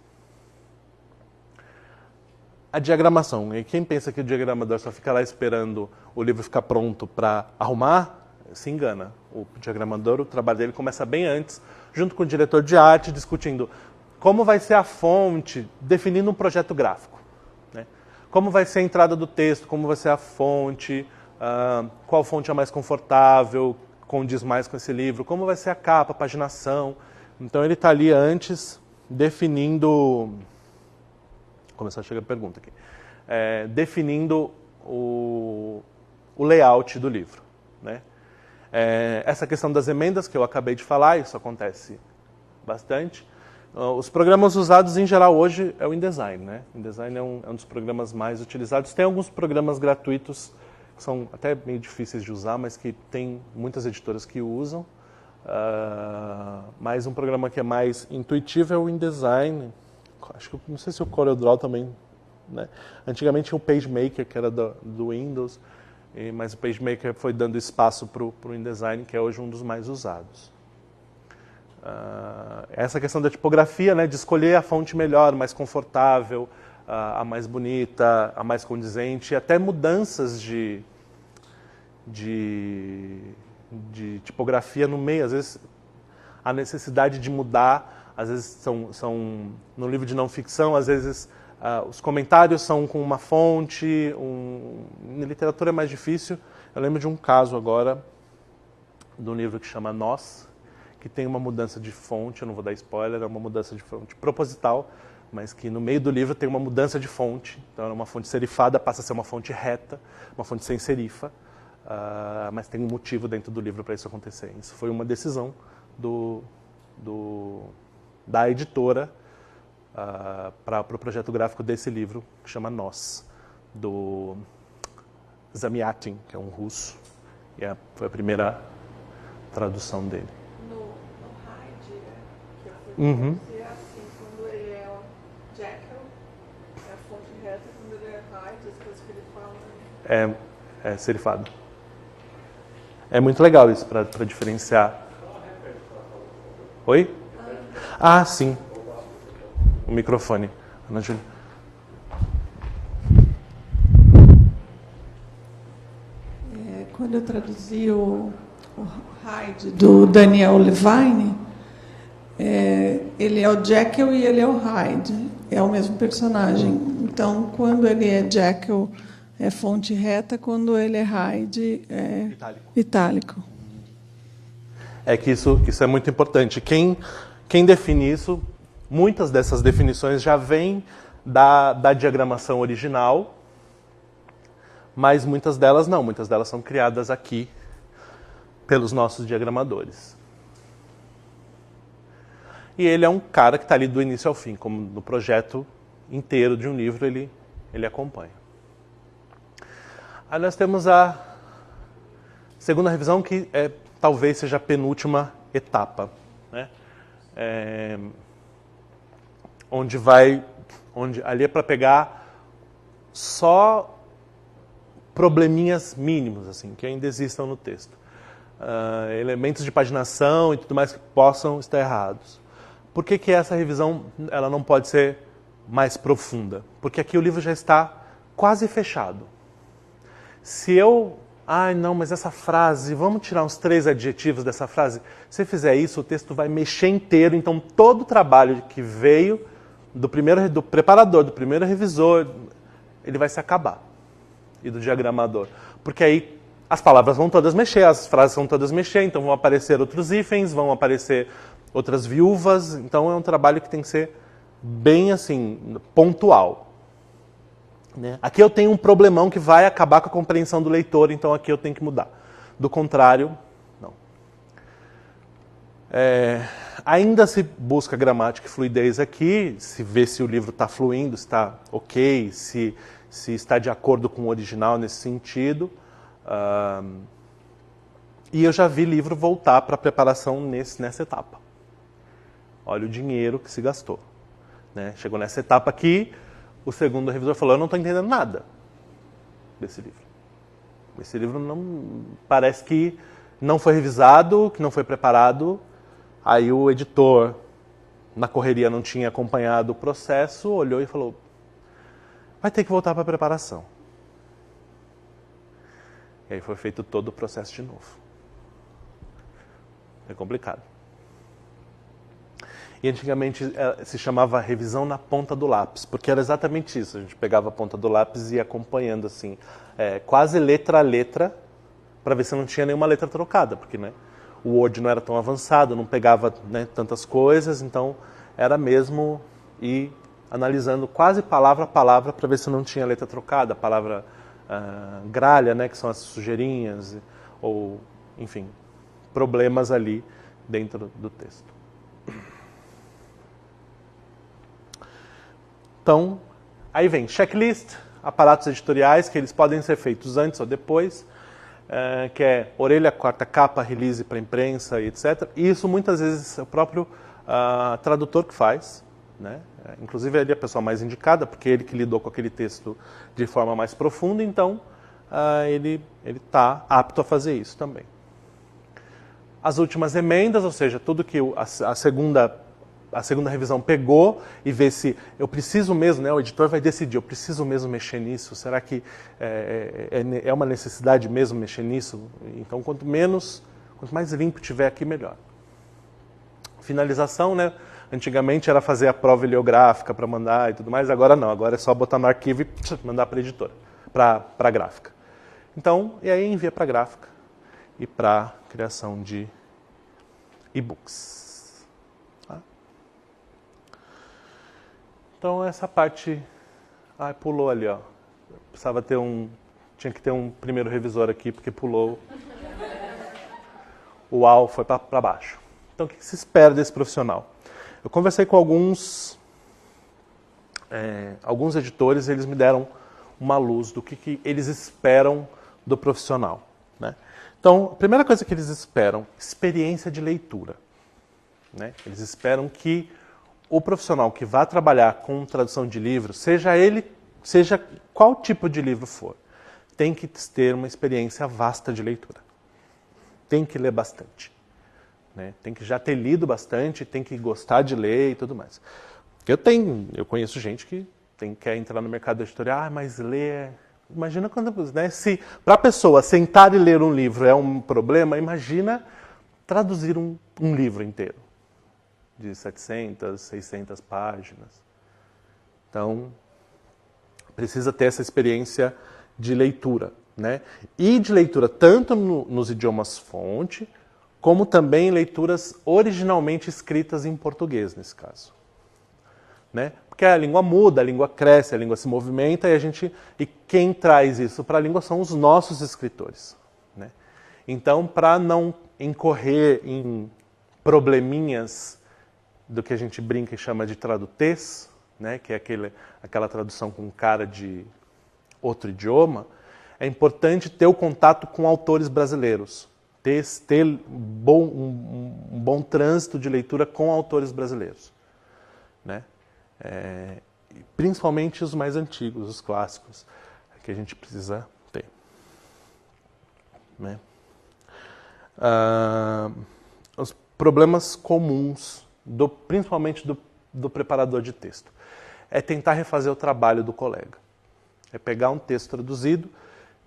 A diagramação. E quem pensa que o diagramador só fica lá esperando o livro ficar pronto para arrumar, se engana. O diagramador, o trabalho dele começa bem antes, junto com o diretor de arte, discutindo como vai ser a fonte, definindo um projeto gráfico, né? Como vai ser a entrada do texto, como vai ser a fonte, qual fonte é mais confortável, condiz mais com esse livro, como vai ser a capa, a paginação. Então ele está ali antes definindo... Começar a chegar a pergunta aqui. Definindo o layout do livro, né? Essa questão das emendas que eu acabei de falar, isso acontece bastante. Os programas usados em geral hoje é o InDesign, né? O InDesign é um dos programas mais utilizados. Tem alguns programas gratuitos que são até meio difíceis de usar, mas que tem muitas editoras que usam. Mas um programa que é mais intuitivo é o InDesign. Acho que não sei se o CorelDRAW também, né? Antigamente tinha o PageMaker, que era do Windows, mas o PageMaker foi dando espaço para o InDesign, que é hoje um dos mais usados. Essa questão da tipografia, né, de escolher a fonte melhor, mais confortável, a mais bonita, a mais condizente, até mudanças de tipografia no meio. Às vezes a necessidade de mudar, às vezes são no livro de não ficção, às vezes os comentários são com uma fonte, na literatura é mais difícil. Eu lembro de um caso agora, de um livro que chama Nós, que tem uma mudança de fonte, eu não vou dar spoiler, é uma mudança de fonte proposital, mas que no meio do livro tem uma mudança de fonte. Então era uma fonte serifada, passa a ser uma fonte reta, uma fonte sem serifa, mas tem um motivo dentro do livro para isso acontecer. Isso foi uma decisão da editora para o projeto gráfico desse livro, que chama Nós, do Zamyatin, que é um russo, e foi a primeira tradução dele. No Hyde, que eu fui é assim, quando ele é o Jekyll, é a fonte reta, quando ele é Hyde, as coisas que ele fala... É serifado. É muito legal isso, para diferenciar. Oi? Sim. O microfone. Ana Júlia. Quando eu traduzi o Hyde do Daniel Levine, ele é o Jekyll e ele é o Hyde. É o mesmo personagem. Então, quando ele é Jekyll, é fonte reta, quando ele é Hyde, é itálico. É que isso é muito importante. Quem define isso, muitas dessas definições já vêm da diagramação original, mas muitas delas não. Muitas delas são criadas aqui pelos nossos diagramadores. E ele é um cara que está ali do início ao fim, como no projeto inteiro de um livro ele acompanha. Aí nós temos a segunda revisão, que talvez seja a penúltima etapa, né? Onde ali é para pegar só probleminhas mínimos, assim, que ainda existam no texto. Elementos de paginação e tudo mais que possam estar errados. Por que essa revisão ela não pode ser mais profunda? Porque aqui o livro já está quase fechado. Se eu... não, mas essa frase, vamos tirar uns 3 adjetivos dessa frase. Se fizer isso, o texto vai mexer inteiro. Então, todo o trabalho que veio do preparador, do primeiro revisor, ele vai se acabar. E do diagramador. Porque aí as palavras vão todas mexer, as frases vão todas mexer, então vão aparecer outros hífens, vão aparecer outras viúvas. Então, é um trabalho que tem que ser bem, assim, pontual. Né? Aqui eu tenho um problemão que vai acabar com a compreensão do leitor, então aqui eu tenho que mudar. Do contrário, não. Ainda se busca gramática e fluidez aqui, se vê se o livro está fluindo, se está ok, se está de acordo com o original nesse sentido. E eu já vi livro voltar para a preparação nessa etapa. Olha o dinheiro que se gastou. Né? Chegou nessa etapa aqui, o segundo revisor falou, eu não estou entendendo nada desse livro. Esse livro não parece que não foi revisado, que não foi preparado. Aí o editor, na correria, não tinha acompanhado o processo, olhou e falou, vai ter que voltar para a preparação. E aí foi feito todo o processo de novo. É complicado. E antigamente se chamava revisão na ponta do lápis, porque era exatamente isso. A gente pegava a ponta do lápis e ia acompanhando assim, quase letra a letra, para ver se não tinha nenhuma letra trocada, porque né, o Word não era tão avançado, não pegava né, tantas coisas, então era mesmo ir analisando quase palavra a palavra para ver se não tinha letra trocada, a palavra gralha, né, que são as sujeirinhas, ou enfim, problemas ali dentro do texto. Então, aí vem checklist, aparatos editoriais, que eles podem ser feitos antes ou depois, que é orelha, quarta capa, release para imprensa e etc. E isso muitas vezes é o próprio tradutor que faz, né? Inclusive ele é a pessoa mais indicada, porque ele que lidou com aquele texto de forma mais profunda, então ele está apto a fazer isso também. As últimas emendas, ou seja, tudo que a segunda revisão pegou e vê se eu preciso mesmo, né, o editor vai decidir, eu preciso mesmo mexer nisso, será que é uma necessidade mesmo mexer nisso? Então, quanto mais limpo tiver aqui, melhor. Finalização, né? Antigamente era fazer a prova heliográfica para mandar e tudo mais, agora não, agora é só botar no arquivo e mandar para a editora, para a gráfica. Então, e aí envia para a gráfica e para a criação de e-books. Tá? Então, essa parte... pulou ali, ó. Tinha que ter um primeiro revisor aqui, porque pulou. O UAU foi para baixo. Então, o que se espera desse profissional? Eu conversei com alguns editores, eles me deram uma luz do que eles esperam do profissional. Né? Então, a primeira coisa que eles esperam, experiência de leitura. Né? Eles esperam que o profissional que vá trabalhar com tradução de livro, seja qual tipo de livro for, tem que ter uma experiência vasta de leitura. Tem que ler bastante. Né? Tem que já ter lido bastante, tem que gostar de ler e tudo mais. Eu conheço gente que quer entrar no mercado editorial, mas ler... Imagina quando... Né, se para a pessoa sentar e ler um livro é um problema, imagina traduzir um livro inteiro. De 700, 600 páginas. Então, precisa ter essa experiência de leitura. Né? E de leitura tanto nos idiomas fonte, como também leituras originalmente escritas em português, nesse caso. Né? Porque a língua muda, a língua cresce, a língua se movimenta, e quem traz isso para a língua são os nossos escritores. Né? Então, para não incorrer em probleminhas do que a gente brinca e chama de tradutez, né? Que é aquela tradução com cara de outro idioma, é importante ter o contato com autores brasileiros. Ter um bom trânsito de leitura com autores brasileiros. Né? Principalmente os mais antigos, os clássicos, que a gente precisa ter. Né? Os problemas comuns, principalmente do preparador de texto, é tentar refazer o trabalho do colega. É pegar um texto traduzido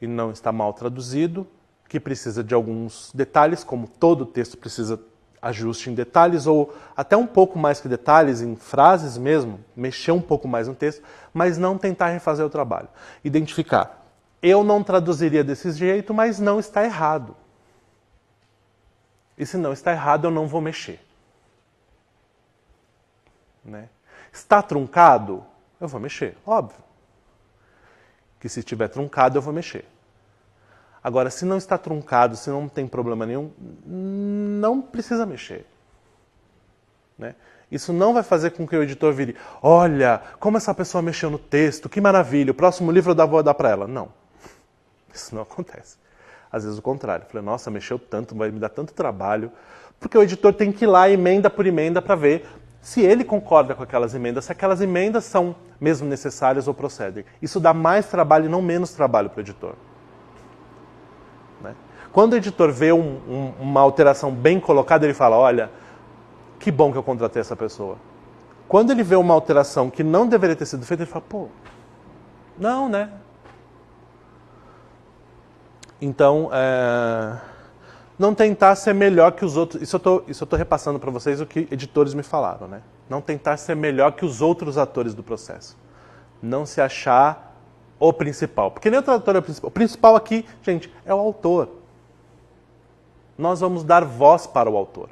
e não está mal traduzido, que precisa de alguns detalhes, como todo texto precisa ajuste em detalhes, ou até um pouco mais que detalhes, em frases mesmo, mexer um pouco mais no texto, mas não tentar refazer o trabalho. Identificar. Eu não traduziria desse jeito, mas não está errado. E se não está errado, eu não vou mexer. Né? Está truncado? Eu vou mexer, óbvio. que se estiver truncado eu vou mexer. Agora, se não está truncado, se não tem problema nenhum, não precisa mexer. Né? Isso não vai fazer com que o editor vire, olha, como essa pessoa mexeu no texto, que maravilha, o próximo livro eu vou dar para ela. Não, isso não acontece. Às vezes o contrário. Eu falei, nossa, mexeu tanto, vai me dar tanto trabalho, porque o editor tem que ir lá emenda por emenda para ver se ele concorda com aquelas emendas, se aquelas emendas são mesmo necessárias ou procedem. Isso dá mais trabalho e não menos trabalho para o editor. Né? Quando o editor vê uma alteração bem colocada, ele fala, olha, que bom que eu contratei essa pessoa. Quando ele vê uma alteração que não deveria ter sido feita, ele fala, pô, não, né? Então, não tentar ser melhor que os outros. Isso eu estou repassando para vocês o que editores me falaram, né? Não tentar ser melhor que os outros atores do processo. Não se achar o principal. Porque nem o tradutor é o principal. O principal aqui, gente, é o autor. Nós vamos dar voz para o autor.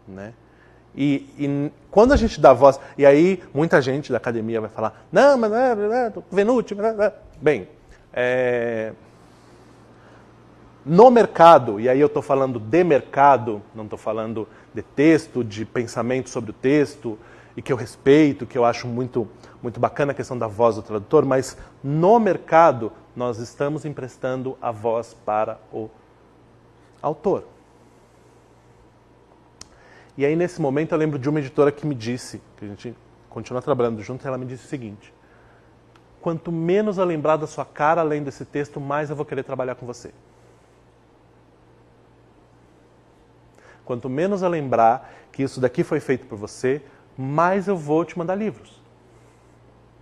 Né? E quando a gente dá voz... E aí, muita gente da academia vai falar, não, mas não é Venuti. Bem, no mercado, e aí eu estou falando de mercado, não estou falando de texto, de pensamento sobre o texto, e que eu respeito, que eu acho muito, muito bacana a questão da voz do tradutor, mas no mercado nós estamos emprestando a voz para o autor. E aí nesse momento eu lembro de uma editora que me disse, que a gente continua trabalhando junto, e ela me disse o seguinte, quanto menos eu lembrar da sua cara lendo esse texto, mais eu vou querer trabalhar com você. Quanto menos eu lembrar que isso daqui foi feito por você, mais eu vou te mandar livros.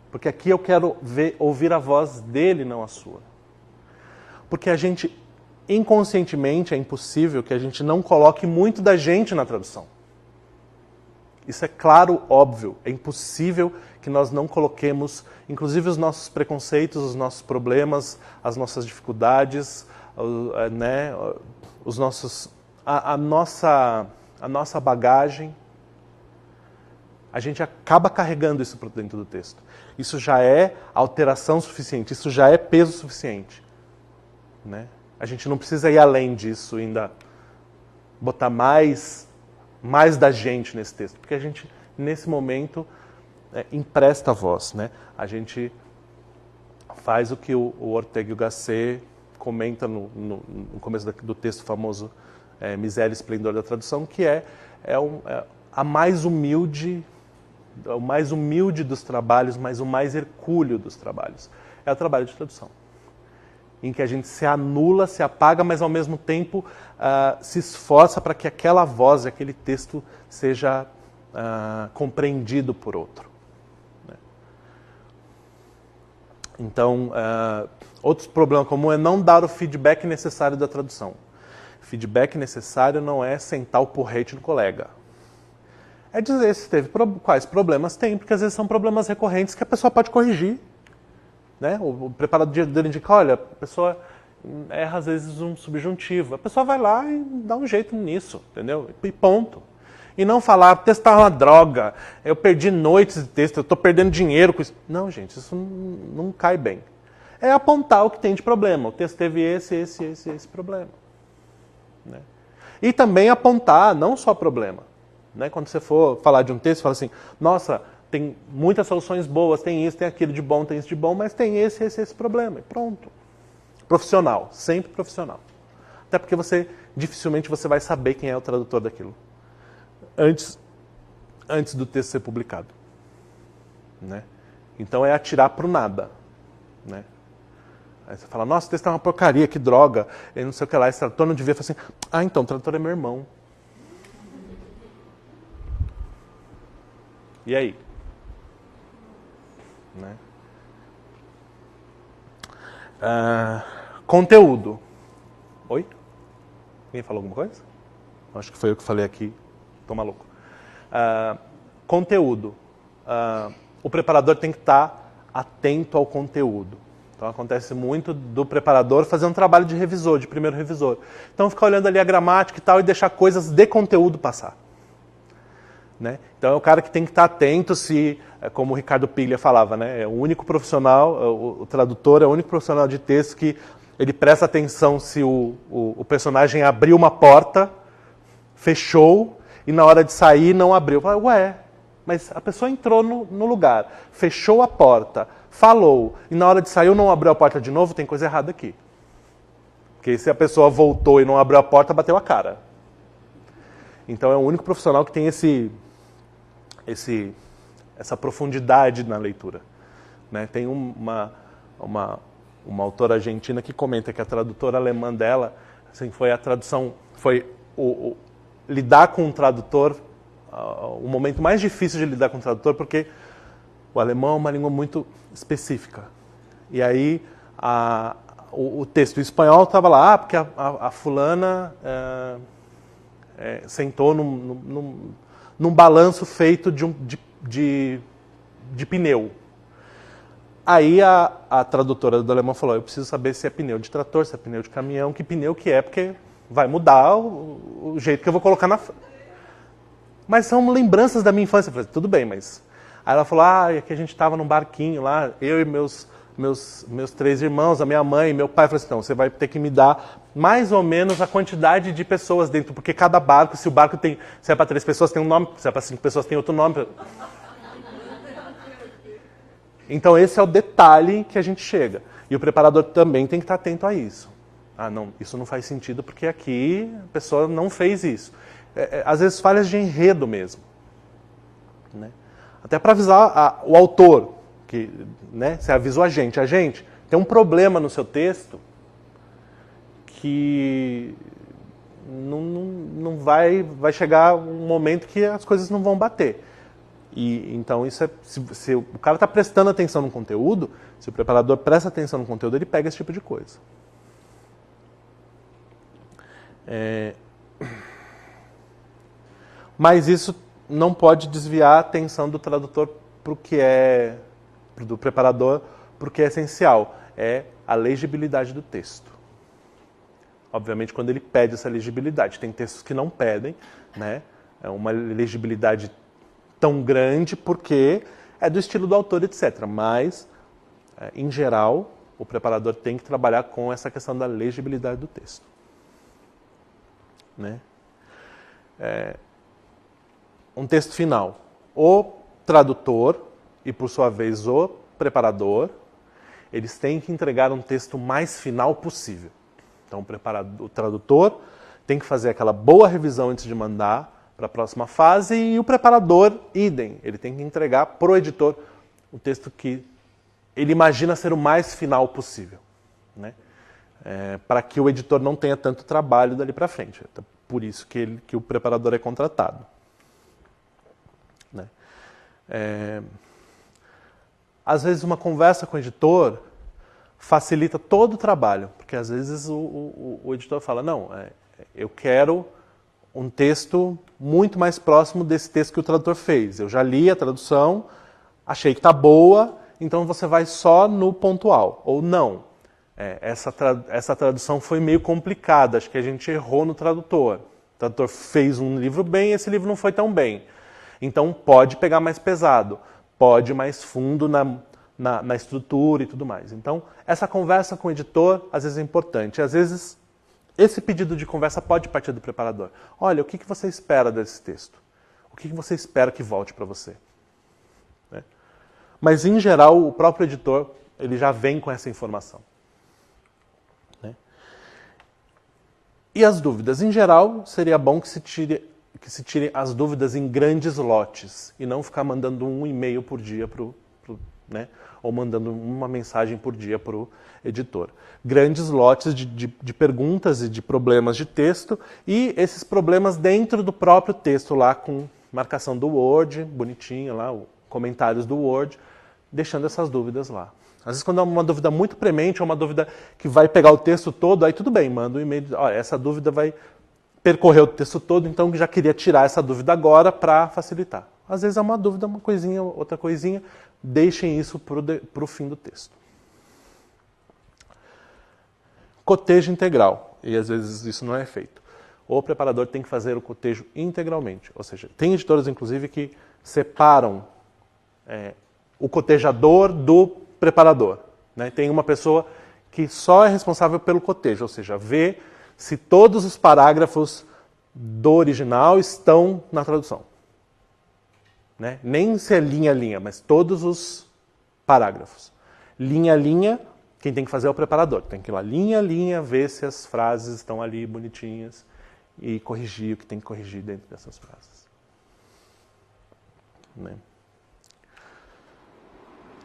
Porque aqui eu quero ouvir a voz dele, não a sua. Porque a gente, inconscientemente, é impossível que a gente não coloque muito da gente na tradução. Isso é claro, óbvio. É impossível que nós não coloquemos, inclusive, os nossos preconceitos, os nossos problemas, as nossas dificuldades, né, os nossos... A nossa bagagem, a gente acaba carregando isso para dentro do texto. Isso já é alteração suficiente, isso já é peso suficiente. Né? A gente não precisa ir além disso, ainda botar mais da gente nesse texto, porque a gente, nesse momento, empresta a voz. Né? A gente faz o que o Ortega y Gasset comenta no começo do texto famoso, Miséria e Esplendor da Tradução, que é a mais humilde, o mais humilde dos trabalhos, mas o mais hercúleo dos trabalhos. É o trabalho de tradução, em que a gente se anula, se apaga, mas ao mesmo tempo se esforça para que aquela voz, aquele texto seja compreendido por outro. Né? Então, outro problema comum é não dar o feedback necessário da tradução. Feedback necessário não é sentar o porrete no colega. É dizer se teve quais problemas tem, porque às vezes são problemas recorrentes que a pessoa pode corrigir. Né? O preparador dele indica, olha, a pessoa erra às vezes um subjuntivo. A pessoa vai lá e dá um jeito nisso, entendeu? E ponto. E não falar, texto é uma droga, eu perdi noites de texto, eu estou perdendo dinheiro com isso. Não, gente, isso não cai bem. É apontar o que tem de problema. O texto teve esse problema. Né? E também apontar não só problema. Né? Quando você for falar de um texto, fala assim, nossa, tem muitas soluções boas, tem isso, tem aquilo de bom, tem isso de bom, mas tem esse problema. E pronto. Profissional, sempre profissional. Até porque dificilmente você vai saber quem é o tradutor daquilo. Antes do texto ser publicado. Né? Então é atirar para o nada. Né? Aí você fala, nossa, o texto é uma porcaria, que droga, e não sei o que lá, esse tradutor não devia falar assim, então, o tradutor é meu irmão. E aí? Né? Conteúdo. Oi? Alguém falou alguma coisa? Acho que foi eu que falei aqui, tô maluco. Conteúdo. O preparador tem que estar atento ao conteúdo. Então acontece muito do preparador fazer um trabalho de revisor, de primeiro revisor. Então ficar olhando ali a gramática e tal e deixar coisas de conteúdo passar. Né? Então é o cara que tem que estar atento se como o Ricardo Piglia falava, né? É o único profissional, o tradutor é o único profissional de texto que ele presta atenção se o personagem abriu uma porta, fechou, e na hora de sair não abriu. Fala, ué, mas a pessoa entrou no lugar, fechou a porta, falou, e na hora de sair não abriu a porta de novo, tem coisa errada aqui. Porque se a pessoa voltou e não abriu a porta, bateu a cara. Então é o único profissional que tem essa profundidade na leitura. Né? Tem uma autora argentina que comenta que a tradutora alemã dela, assim, foi a tradução, foi lidar com um tradutor, o momento mais difícil de lidar com um tradutor, porque o alemão é uma língua muito específica. E aí o texto em espanhol estava lá, porque a fulana sentou num balanço feito de pneu. Aí a tradutora do alemão falou, eu preciso saber se é pneu de trator, se é pneu de caminhão, que pneu que é, porque vai mudar o jeito que eu vou colocar na... Mas são lembranças da minha infância. Eu falei, tudo bem, mas... Aí ela falou, aqui a gente estava num barquinho lá, eu e meus 3 irmãos, a minha mãe e meu pai. Eu falei assim, então, você vai ter que me dar mais ou menos a quantidade de pessoas dentro, porque cada barco, se o barco tem... Se é para 3 pessoas, tem um nome, se é para 5 pessoas, tem outro nome. Então esse é o detalhe que a gente chega. E o preparador também tem que estar atento a isso. Não, isso não faz sentido porque aqui a pessoa não fez isso. Às vezes falhas de enredo mesmo. Né? Até para avisar o autor, que, né, você avisou a gente, tem um problema no seu texto que não vai chegar um momento que as coisas não vão bater. E então isso se o cara está prestando atenção no conteúdo, se o preparador presta atenção no conteúdo, ele pega esse tipo de coisa. Mas isso não pode desviar a atenção do tradutor do preparador para o que é essencial, é a legibilidade do texto. Obviamente, quando ele pede essa legibilidade, tem textos que não pedem, né? É uma legibilidade tão grande porque é do estilo do autor, etc. Mas, em geral, o preparador tem que trabalhar com essa questão da legibilidade do texto. Né? Um texto final. O tradutor e, por sua vez, o preparador, eles têm que entregar um texto mais final possível. Então, o tradutor tem que fazer aquela boa revisão antes de mandar para a próxima fase e o preparador, idem. Ele tem que entregar para o editor o texto que ele imagina ser o mais final possível. Né? Para que o editor não tenha tanto trabalho dali para frente. Então, por isso que o preparador é contratado. Né? Às vezes uma conversa com o editor facilita todo o trabalho, porque às vezes o editor fala, não, eu quero um texto muito mais próximo desse texto que o tradutor fez. Eu já li a tradução, achei que está boa, então você vai só no pontual. Ou não, essa tradução foi meio complicada, acho que a gente errou no tradutor. O tradutor fez um livro bem, esse livro não foi tão bem. Então pode pegar mais pesado, pode ir mais fundo na estrutura e tudo mais. Então, essa conversa com o editor, às vezes é importante. Às vezes, esse pedido de conversa pode partir do preparador. Olha, o que você espera desse texto? O que você espera que volte para você? Né? Mas, em geral, o próprio editor ele já vem com essa informação. Né? E as dúvidas? Em geral, seria bom que se tirem as dúvidas em grandes lotes e não ficar mandando um e-mail por dia né? Ou mandando uma mensagem por dia para o editor. Grandes lotes de perguntas e de problemas de texto e esses problemas dentro do próprio texto lá com marcação do Word, bonitinho lá, comentários do Word, deixando essas dúvidas lá. Às vezes quando é uma dúvida muito premente ou uma dúvida que vai pegar o texto todo, aí tudo bem, manda um e-mail, olha, essa dúvida vai percorrer o texto todo, então já queria tirar essa dúvida agora para facilitar. Às vezes é uma dúvida, uma coisinha, outra coisinha, deixem isso para o fim do texto. Cotejo integral, e às vezes isso não é feito. O preparador tem que fazer o cotejo integralmente, ou seja, tem editoras inclusive que separam o cotejador do preparador. Né? Tem uma pessoa que só é responsável pelo cotejo, ou seja, vê se todos os parágrafos do original estão na tradução. Né? Nem se é linha a linha, mas todos os parágrafos. Linha a linha, quem tem que fazer é o preparador. Tem que ir lá linha a linha, ver se as frases estão ali bonitinhas e corrigir o que tem que corrigir dentro dessas frases. Né?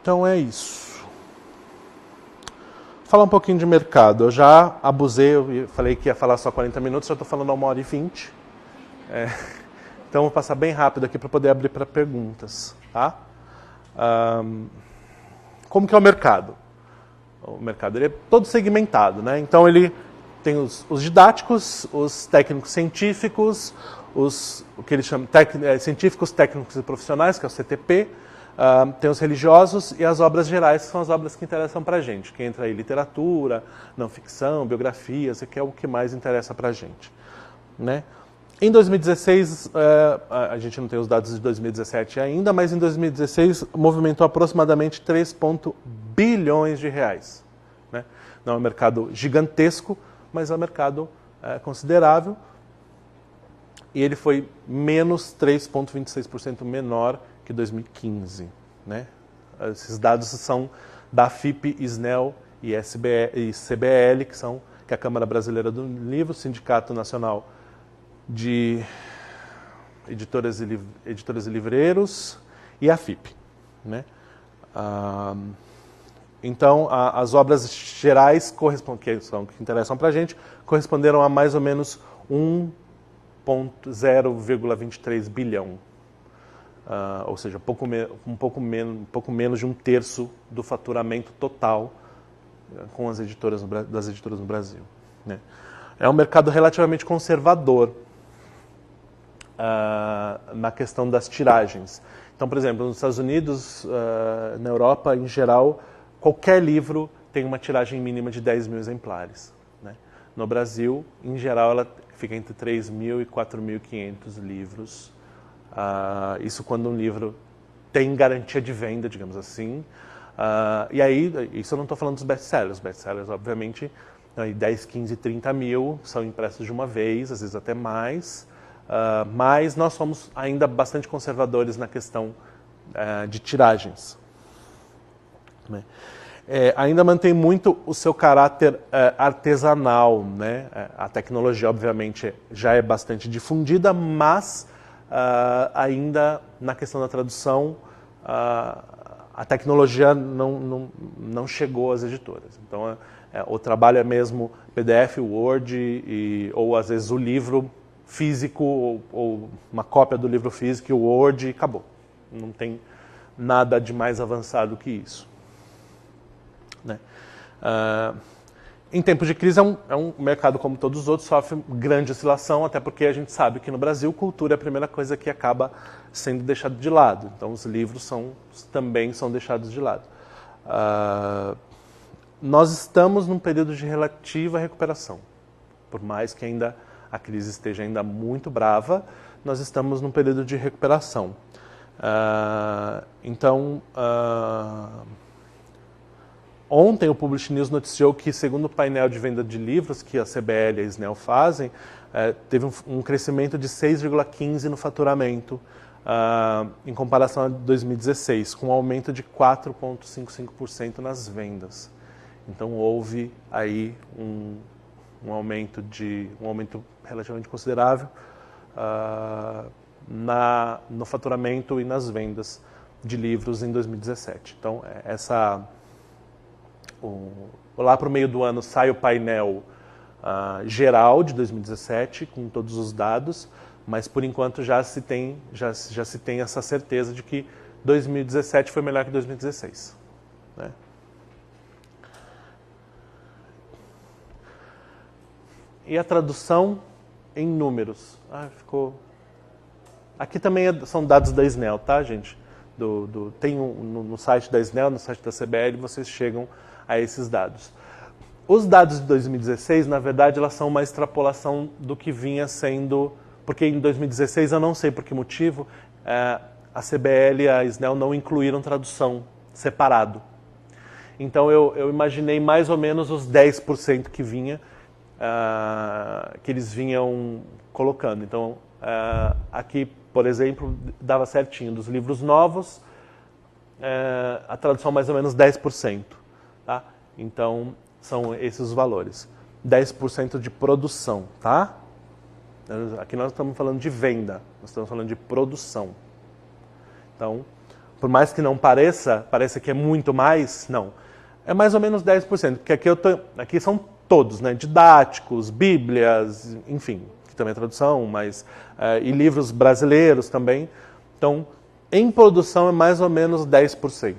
Então é isso. Falar um pouquinho de mercado. Eu já abusei, eu falei que ia falar só 40 minutos, já estou falando 1h20. Então vou passar bem rápido aqui para poder abrir para perguntas. Tá? Como que é o mercado? O mercado ele é todo segmentado, né? Então ele tem os didáticos, os técnicos científicos, o que eles chamam científicos, técnicos e profissionais, que é o CTP, tem os religiosos e as obras gerais, que são as obras que interessam para a gente, que entra aí literatura, não ficção, biografias, que é o que mais interessa para a gente. Né? Em 2016, a gente não tem os dados de 2017 ainda, mas em 2016 movimentou aproximadamente 3 bilhões de reais. Né? Não é um mercado gigantesco, mas é um mercado considerável. E ele foi menos 3,26% menor que 2015. Né? Esses dados são da FIP, ISNEL e CBL, que é a Câmara Brasileira do Livro, Sindicato Nacional de Editoras e Livreiros e a FIP. Né? Então, as obras gerais que interessam para a gente corresponderam a mais ou menos 0,23 bilhão. Ou seja, um pouco menos de um terço do faturamento total com das editoras no Brasil. Né? É um mercado relativamente conservador na questão das tiragens. Então, por exemplo, nos Estados Unidos, na Europa, em geral, qualquer livro tem uma tiragem mínima de 10 mil exemplares. Né? No Brasil, em geral, ela fica entre 3.000 e 4.500 livros. Isso quando um livro tem garantia de venda, digamos assim. E aí, isso eu não estou falando dos best-sellers. Os best-sellers, obviamente, 10, 15, 30 mil são impressos de uma vez, às vezes até mais. Mas nós somos ainda bastante conservadores na questão de tiragens. Né? Ainda mantém muito o seu caráter artesanal. Né? A tecnologia, obviamente, já é bastante difundida, mas ainda na questão da tradução, a tecnologia não chegou às editoras. Então, o trabalho é mesmo PDF, Word, ou às vezes o livro físico, ou uma cópia do livro físico, o Word, e acabou. Não tem nada de mais avançado que isso. Né? Em tempos de crise, é um mercado como todos os outros, sofre grande oscilação, até porque a gente sabe que no Brasil cultura é a primeira coisa que acaba sendo deixada de lado. Então os livros também são deixados de lado. Nós estamos num período de relativa recuperação. Por mais que ainda a crise esteja ainda muito brava, nós estamos num período de recuperação. Ontem o Publish News noticiou que, segundo o painel de venda de livros que a CBL e a ISNEL fazem, teve um crescimento de 6,15% no faturamento em comparação a 2016, com um aumento de 4,55% nas vendas. Então houve aí um aumento relativamente considerável no faturamento e nas vendas de livros em 2017. Então lá para o meio do ano sai o painel geral de 2017 com todos os dados, mas por enquanto já se tem essa certeza de que 2017 foi melhor que 2016. Né? E a tradução em números. Aqui também são dados da ISNEL, tá, gente? Tem no site da ISNEL, no site da CBL, vocês chegam a esses dados. Os dados de 2016, na verdade, elas são uma extrapolação do que vinha sendo... Porque em 2016, eu não sei por que motivo, a CBL e a Snell não incluíram tradução separado. Então eu imaginei mais ou menos os 10% que vinha, que eles vinham colocando. Então aqui, por exemplo, dava certinho, dos livros novos, a tradução mais ou menos 10%. Tá? Então são esses os valores. 10% de produção, tá? Aqui nós estamos falando de venda, nós estamos falando de produção. Então, por mais que não pareça que é muito mais, não. É mais ou menos 10%, porque aqui são todos, né? Didáticos, bíblias, enfim, que também é tradução, mas, e livros brasileiros também. Então, em produção é mais ou menos 10%.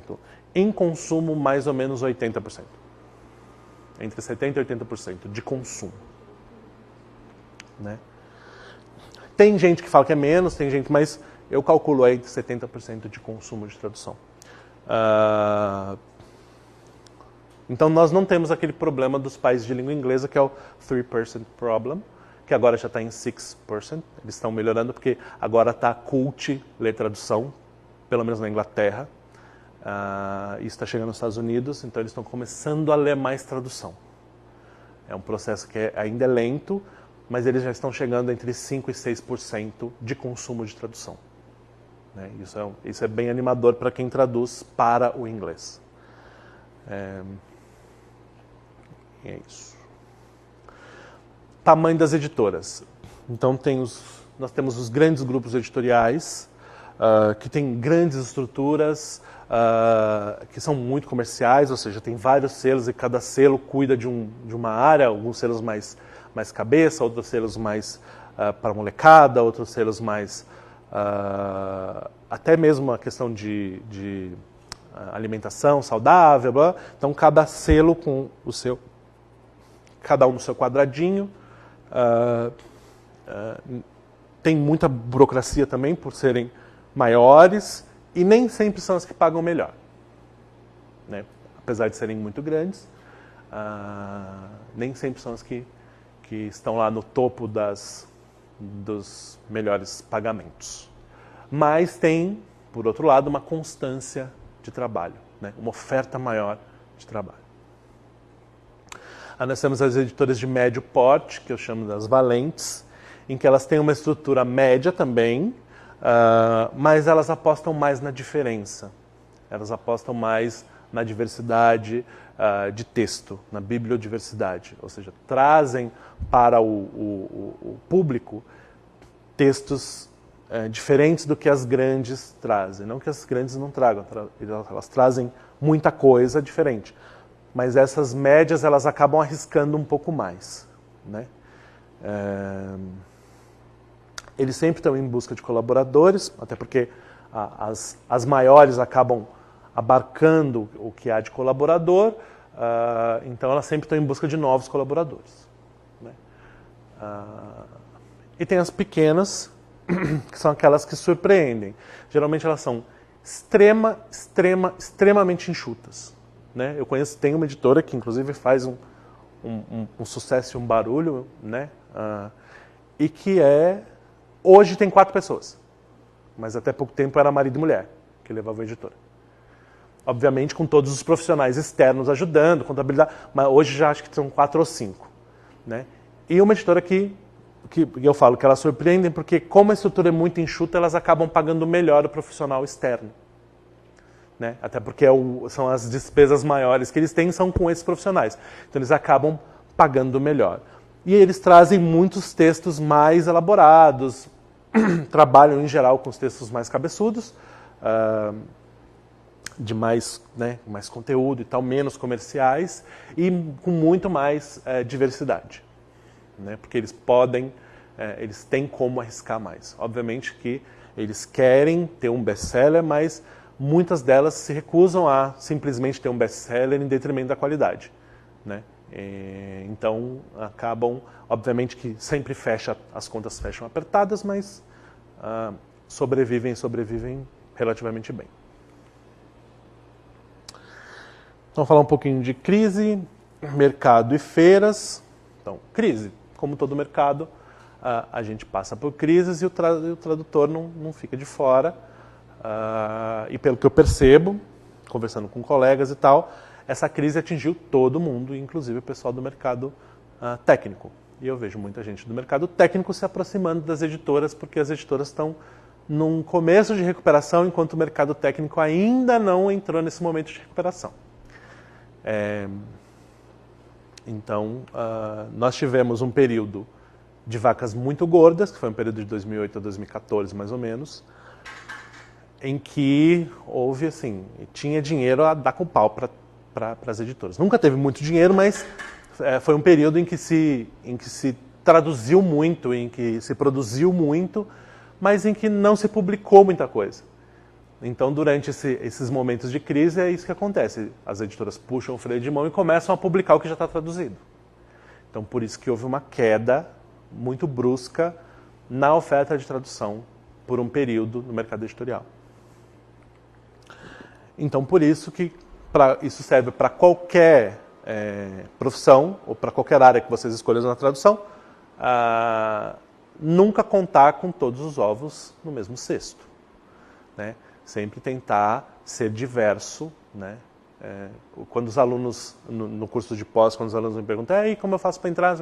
Em consumo, mais ou menos 80%. Entre 70% e 80% de consumo. Né? Tem gente que fala que é menos, tem gente, mas eu calculo aí entre 70% de consumo de tradução. Então nós não temos aquele problema dos países de língua inglesa, que é o 3% problem, que agora já está em 6%. Eles estão melhorando porque agora está cult ler tradução, pelo menos na Inglaterra. Isso está chegando nos Estados Unidos, então eles estão começando a ler mais tradução. É um processo que ainda é lento, mas eles já estão chegando entre 5% e 6% de consumo de tradução. Né? Isso é bem animador para quem traduz para o inglês. É isso. Tamanho das editoras. Então nós temos os grandes grupos editoriais, que têm grandes estruturas, que são muito comerciais, ou seja, tem vários selos e cada selo cuida de uma área, alguns selos mais cabeça, outros selos mais para molecada, outros selos mais até mesmo a questão de alimentação saudável, blá. Então cada selo com cada um no seu quadradinho. Tem muita burocracia também por serem maiores e nem sempre são as que pagam melhor, né? Apesar de serem muito grandes, nem sempre são as que estão lá no topo dos melhores pagamentos. Mas tem, por outro lado, uma constância de trabalho, né? Uma oferta maior de trabalho. Nós temos as editoras de médio porte, que eu chamo das valentes, em que elas têm uma estrutura média também, mas elas apostam mais na diferença. Elas apostam mais na diversidade de texto, na bibliodiversidade. Ou seja, trazem para o público textos diferentes do que as grandes trazem. Não que as grandes não tragam, elas trazem muita coisa diferente. Mas essas médias elas acabam arriscando um pouco mais, né? Eles sempre estão em busca de colaboradores, até porque as maiores acabam abarcando o que há de colaborador, então elas sempre estão em busca de novos colaboradores, né? E tem as pequenas, que são aquelas que surpreendem. Geralmente elas são extremamente enxutas. Né? Tem uma editora que inclusive faz um sucesso e um barulho, né? E que hoje tem 4 pessoas, mas até pouco tempo era marido e mulher que levavam a editora. Obviamente com todos os profissionais externos ajudando, contabilidade, mas hoje já acho que são 4 ou 5. Né? E uma editora que eu falo que elas surpreendem porque como a estrutura é muito enxuta, elas acabam pagando melhor o profissional externo. Né? Até porque são as despesas maiores que eles têm, são com esses profissionais. Então eles acabam pagando melhor. E eles trazem muitos textos mais elaborados, trabalham em geral com os textos mais cabeçudos, de mais conteúdo e tal, menos comerciais, e com muito mais diversidade. Né? Porque eles têm como arriscar mais. Obviamente que eles querem ter um best-seller, mas muitas delas se recusam a simplesmente ter um best-seller em detrimento da qualidade. Né? Então, acabam, obviamente que sempre as contas fecham apertadas, mas sobrevivem relativamente bem. Então, falar um pouquinho de crise, mercado e feiras. Então, crise, como todo mercado, a gente passa por crises e o tradutor não fica de fora. E pelo que eu percebo, conversando com colegas e tal, essa crise atingiu todo mundo, inclusive o pessoal do mercado técnico. E eu vejo muita gente do mercado técnico se aproximando das editoras, porque as editoras estão num começo de recuperação, enquanto o mercado técnico ainda não entrou nesse momento de recuperação. Então, nós tivemos um período de vacas muito gordas, que foi um período de 2008 a 2014, mais ou menos, em que houve, assim, tinha dinheiro a dar com pau para as editoras. Nunca teve muito dinheiro, mas foi um período em que se traduziu muito, em que se produziu muito, mas em que não se publicou muita coisa. Então, durante esses momentos de crise, é isso que acontece. As editoras puxam o freio de mão e começam a publicar o que já está traduzido. Então, por isso que houve uma queda muito brusca na oferta de tradução por um período no mercado editorial. Então, por isso que isso serve para qualquer profissão ou para qualquer área que vocês escolham na tradução, nunca contar com todos os ovos no mesmo cesto, né? Sempre tentar ser diverso, né? Quando os alunos, no curso de pós, quando os alunos me perguntam, e como eu faço para entrar?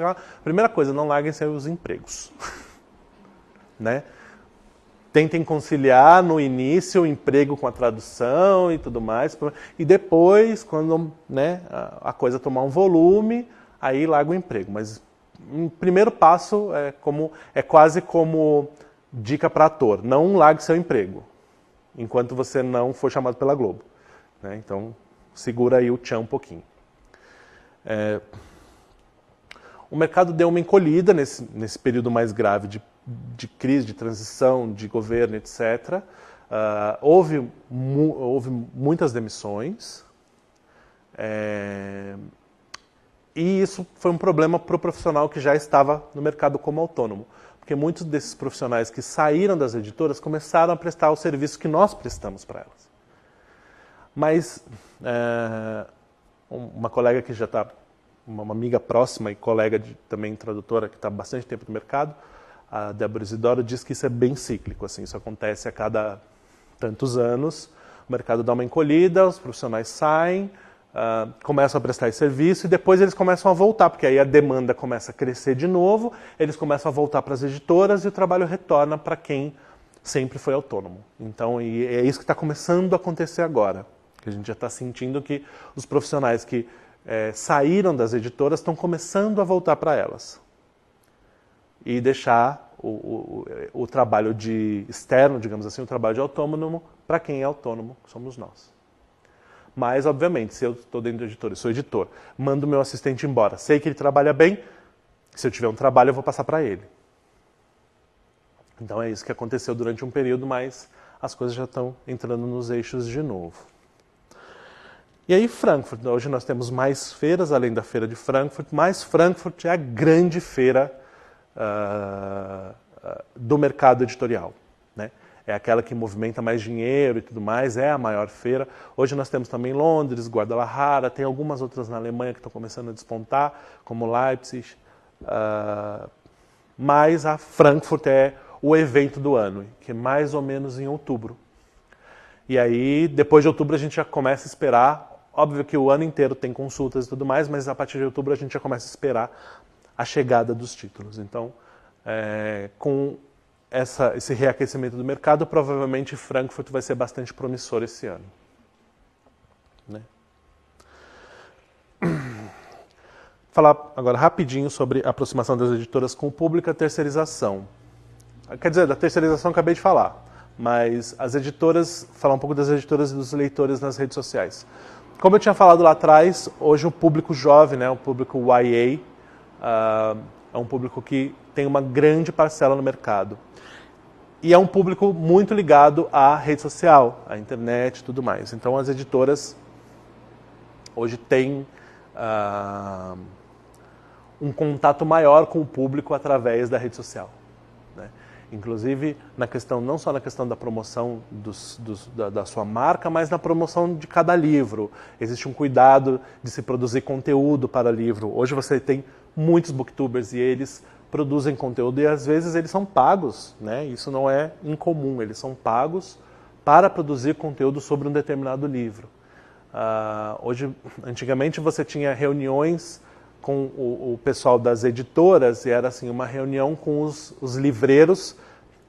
Primeira coisa, não larguem seus empregos. Né? Tentem conciliar no início o emprego com a tradução e tudo mais, e depois, quando, né, a coisa tomar um volume, aí larga o emprego. Mas um primeiro passo é quase como dica para ator, não largue seu emprego, enquanto você não for chamado pela Globo. Né? Então, segura aí o tchan um pouquinho. O mercado deu uma encolhida nesse período mais grave de crise, de transição, de governo, etc. Houve muitas demissões. E isso foi um problema para o profissional que já estava no mercado como autônomo. Porque muitos desses profissionais que saíram das editoras começaram a prestar o serviço que nós prestamos para elas. Mas uma colega que já está, uma amiga próxima e colega também tradutora que está há bastante tempo no mercado, a Débora Isidoro, diz que isso é bem cíclico. Assim, isso acontece a cada tantos anos, o mercado dá uma encolhida, os profissionais saem, começam a prestar esse serviço e depois eles começam a voltar, porque aí a demanda começa a crescer de novo, eles começam a voltar para as editoras e o trabalho retorna para quem sempre foi autônomo. Então, e é isso que está começando a acontecer agora, que a gente já está sentindo que os profissionais que saíram das editoras estão começando a voltar para elas e deixar o trabalho externo, digamos assim, o trabalho de autônomo para quem é autônomo, que somos nós. Mas, obviamente, se eu estou dentro da editora, sou editor, mando meu assistente embora, sei que ele trabalha bem, se eu tiver um trabalho eu vou passar para ele. Então é isso que aconteceu durante um período, mas as coisas já estão entrando nos eixos de novo. E aí Frankfurt, hoje nós temos mais feiras, além da feira de Frankfurt, mas Frankfurt é a grande feira do mercado editorial, né? É aquela que movimenta mais dinheiro e tudo mais, é a maior feira. Hoje nós temos também Londres, Guadalajara, tem algumas outras na Alemanha que estão começando a despontar, como Leipzig, mas a Frankfurt é o evento do ano, que é mais ou menos em outubro. E aí, depois de outubro, a gente já começa a esperar, óbvio que o ano inteiro tem consultas e tudo mais, mas a partir de outubro a gente já começa a esperar a chegada dos títulos. Então, com esse reaquecimento do mercado, provavelmente Frankfurt vai ser bastante promissor esse ano. Né? Falar agora rapidinho sobre a aproximação das editoras com o público e a terceirização. Quer dizer, da terceirização eu acabei de falar, mas as editoras, falar um pouco das editoras e dos leitores nas redes sociais. Como eu tinha falado lá atrás, hoje o público jovem, né, o público YA, é um público que tem uma grande parcela no mercado. E é um público muito ligado à rede social, à internet e tudo mais. Então as editoras hoje têm um contato maior com o público através da rede social. Né? Inclusive, não só na questão da promoção da sua marca, mas na promoção de cada livro. Existe um cuidado de se produzir conteúdo para livro. Hoje você tem muitos booktubers e eles produzem conteúdo e às vezes eles são pagos, né? Isso não é incomum, eles são pagos para produzir conteúdo sobre um determinado livro. Antigamente você tinha reuniões com o pessoal das editoras e era assim, uma reunião com os livreiros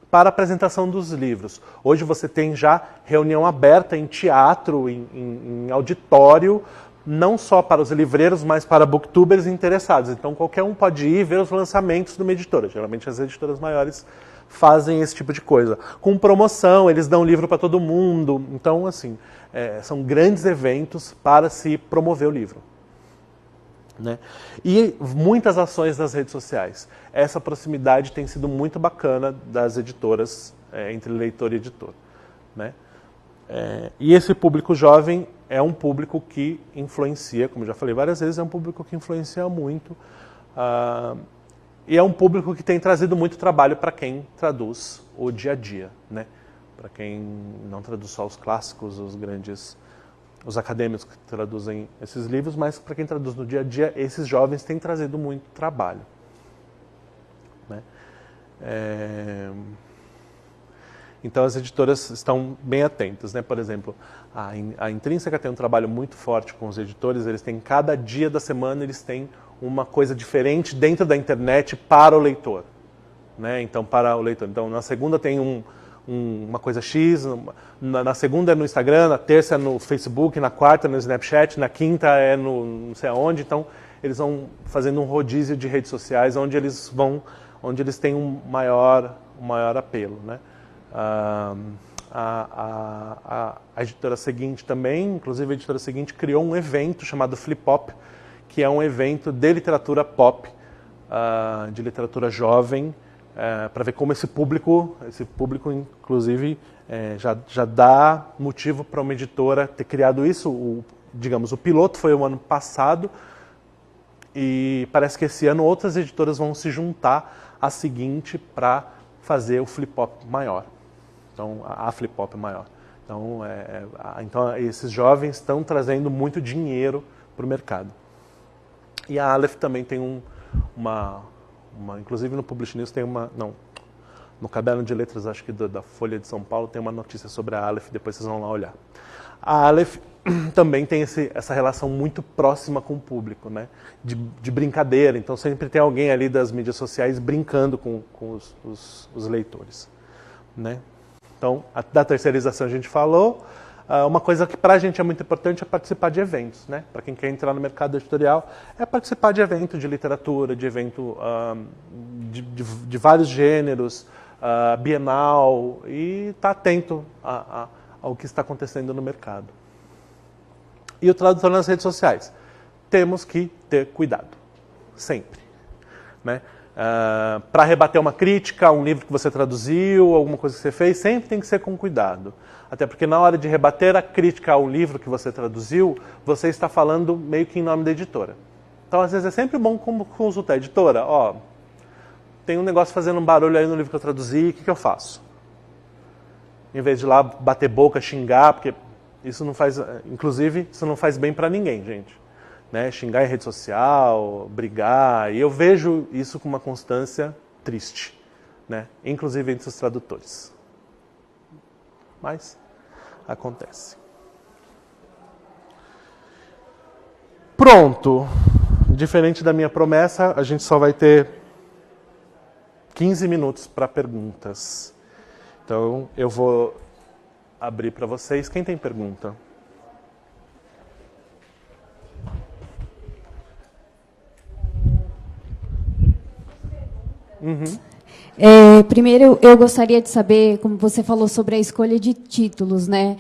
para a apresentação dos livros. Hoje você tem já reunião aberta em teatro, em auditório, não só para os livreiros, mas para booktubers interessados. Então qualquer um pode ir ver os lançamentos de uma editora. Geralmente as editoras maiores fazem esse tipo de coisa. Com promoção, eles dão livro para todo mundo. Então, assim, são grandes eventos para se promover o livro. Né? E muitas ações nas redes sociais. Essa proximidade tem sido muito bacana das editoras, entre leitor e editor. Né? E esse público jovem é um público que influencia, como já falei várias vezes, é um público que influencia muito. E é um público que tem trazido muito trabalho para quem traduz o dia a dia. Né? Para quem não traduz só os clássicos, os acadêmicos que traduzem esses livros, mas para quem traduz no dia a dia, esses jovens têm trazido muito trabalho. Né? Então as editoras estão bem atentas. Né? Por exemplo, a Intrínseca tem um trabalho muito forte com os editores, eles têm cada dia da semana, eles têm uma coisa diferente dentro da internet para o leitor. Né? Então, para o leitor. Então, na segunda tem uma coisa X, na segunda é no Instagram, na terça é no Facebook, na quarta é no Snapchat, na quinta é no não sei aonde. Então, eles vão fazendo um rodízio de redes sociais onde eles têm um maior apelo. Né? A editora seguinte também, inclusive a editora seguinte, criou um evento chamado Flip Pop, que é um evento de literatura pop, de literatura jovem, para ver como esse público inclusive, já dá motivo para uma editora ter criado isso. O piloto foi o ano passado e parece que esse ano outras editoras vão se juntar à seguinte para fazer o Flip Pop maior. Então, a Flip Pop maior. Então, esses jovens estão trazendo muito dinheiro para o mercado. E a Aleph também tem inclusive no Publish News tem no Caderno de Letras, acho que da Folha de São Paulo, tem uma notícia sobre a Aleph, depois vocês vão lá olhar. A Aleph também tem essa relação muito próxima com o público, né? De brincadeira, então sempre tem alguém ali das mídias sociais brincando com os leitores. Né? Então, da terceirização a gente falou. Uma coisa que para a gente é muito importante é participar de eventos. Né? Para quem quer entrar no mercado editorial, é participar de evento de literatura, de evento de vários gêneros, bienal, e estar atento ao que está acontecendo no mercado. E o tradutor nas redes sociais. Temos que ter cuidado, sempre. Né? Para rebater uma crítica, um livro que você traduziu, alguma coisa que você fez, sempre tem que ser com cuidado. Até porque na hora de rebater a crítica ao livro que você traduziu, você está falando meio que em nome da editora. Então, às vezes, é sempre bom consultar a editora. Tem um negócio fazendo um barulho aí no livro que eu traduzi, o que eu faço? Em vez de ir lá bater boca, xingar, porque isso não faz, inclusive, isso não faz bem para ninguém, gente. Né? Xingar em rede social, brigar, e eu vejo isso com uma constância triste, né? Inclusive entre os tradutores. Mas acontece. Pronto. Diferente da minha promessa, a gente só vai ter 15 minutos para perguntas. Então, eu vou abrir para vocês. Quem tem pergunta? Uhum. Primeiro, eu gostaria de saber, como você falou sobre a escolha de títulos, né?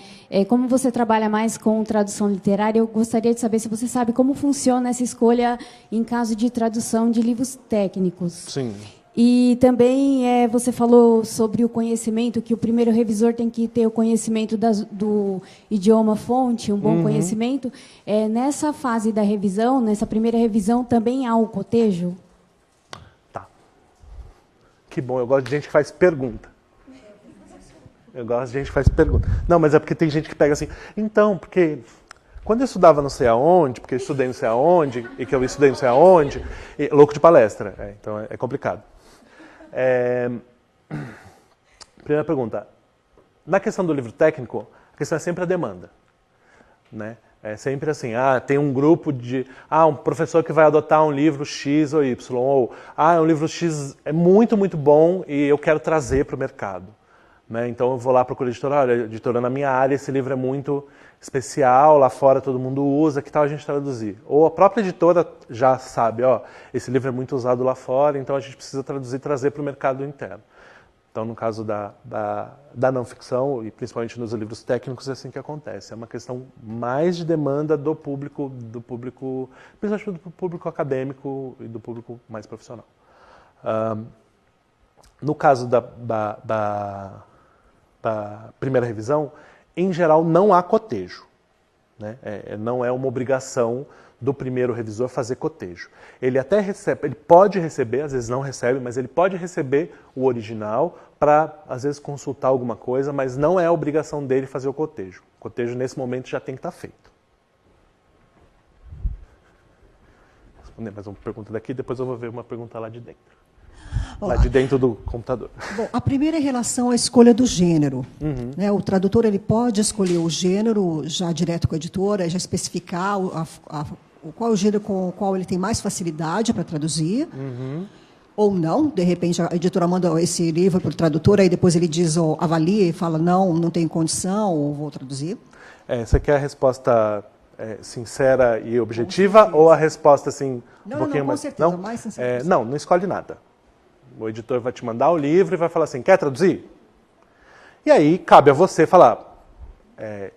Como você trabalha mais com tradução literária, eu gostaria de saber se você sabe como funciona essa escolha em caso de tradução de livros técnicos. Sim. E também você falou sobre o conhecimento, que o primeiro revisor tem que ter o conhecimento do idioma fonte, um bom conhecimento. Nessa fase da revisão, nessa primeira revisão, também há o cotejo? Que bom, eu gosto de gente que faz pergunta. Não, mas é porque tem gente que pega assim, então, porque quando eu estudava não sei aonde, porque eu estudei não sei aonde, e que eu estudei não sei aonde, louco de palestra, então é complicado. Primeira pergunta, Na questão do livro técnico, a questão é sempre a demanda, né? É sempre assim, tem um grupo de... um professor que vai adotar um livro X ou Y, ou um livro X é muito, muito bom e eu quero trazer para o mercado. Né? Então eu vou lá procurar a editora, olha, editora na minha área, esse livro é muito especial, lá fora todo mundo usa, que tal a gente traduzir? Ou a própria editora já sabe, esse livro é muito usado lá fora, então a gente precisa traduzir e trazer para o mercado interno. Então, no caso da não ficção, e principalmente nos livros técnicos, é assim que acontece. É uma questão mais de demanda do público, principalmente do público acadêmico e do público mais profissional. No caso da primeira revisão, em geral, não há cotejo. Né? Não é uma obrigação do primeiro revisor fazer cotejo. Ele até recebe, ele pode receber, às vezes não recebe, mas ele pode receber o original para, às vezes, consultar alguma coisa, mas não é a obrigação dele fazer o cotejo. O cotejo, nesse momento, já tem que estar feito. Vou responder mais uma pergunta daqui, depois eu vou ver uma pergunta lá de dentro. Lá de dentro do computador. Bom, a primeira é em relação à escolha do gênero. Né? O tradutor ele pode escolher o gênero já direto com a editora, já especificar qual é o gênero com o qual ele tem mais facilidade para traduzir, ou não. De repente, a editora manda esse livro para o tradutor, aí depois ele diz, avalia e fala, não tenho condição, ou vou traduzir. Você quer a resposta sincera e objetiva, ou a resposta assim... Não, com certeza, mais sincera. Não escolhe nada. O editor vai te mandar o livro e vai falar assim, quer traduzir? E aí, cabe a você falar,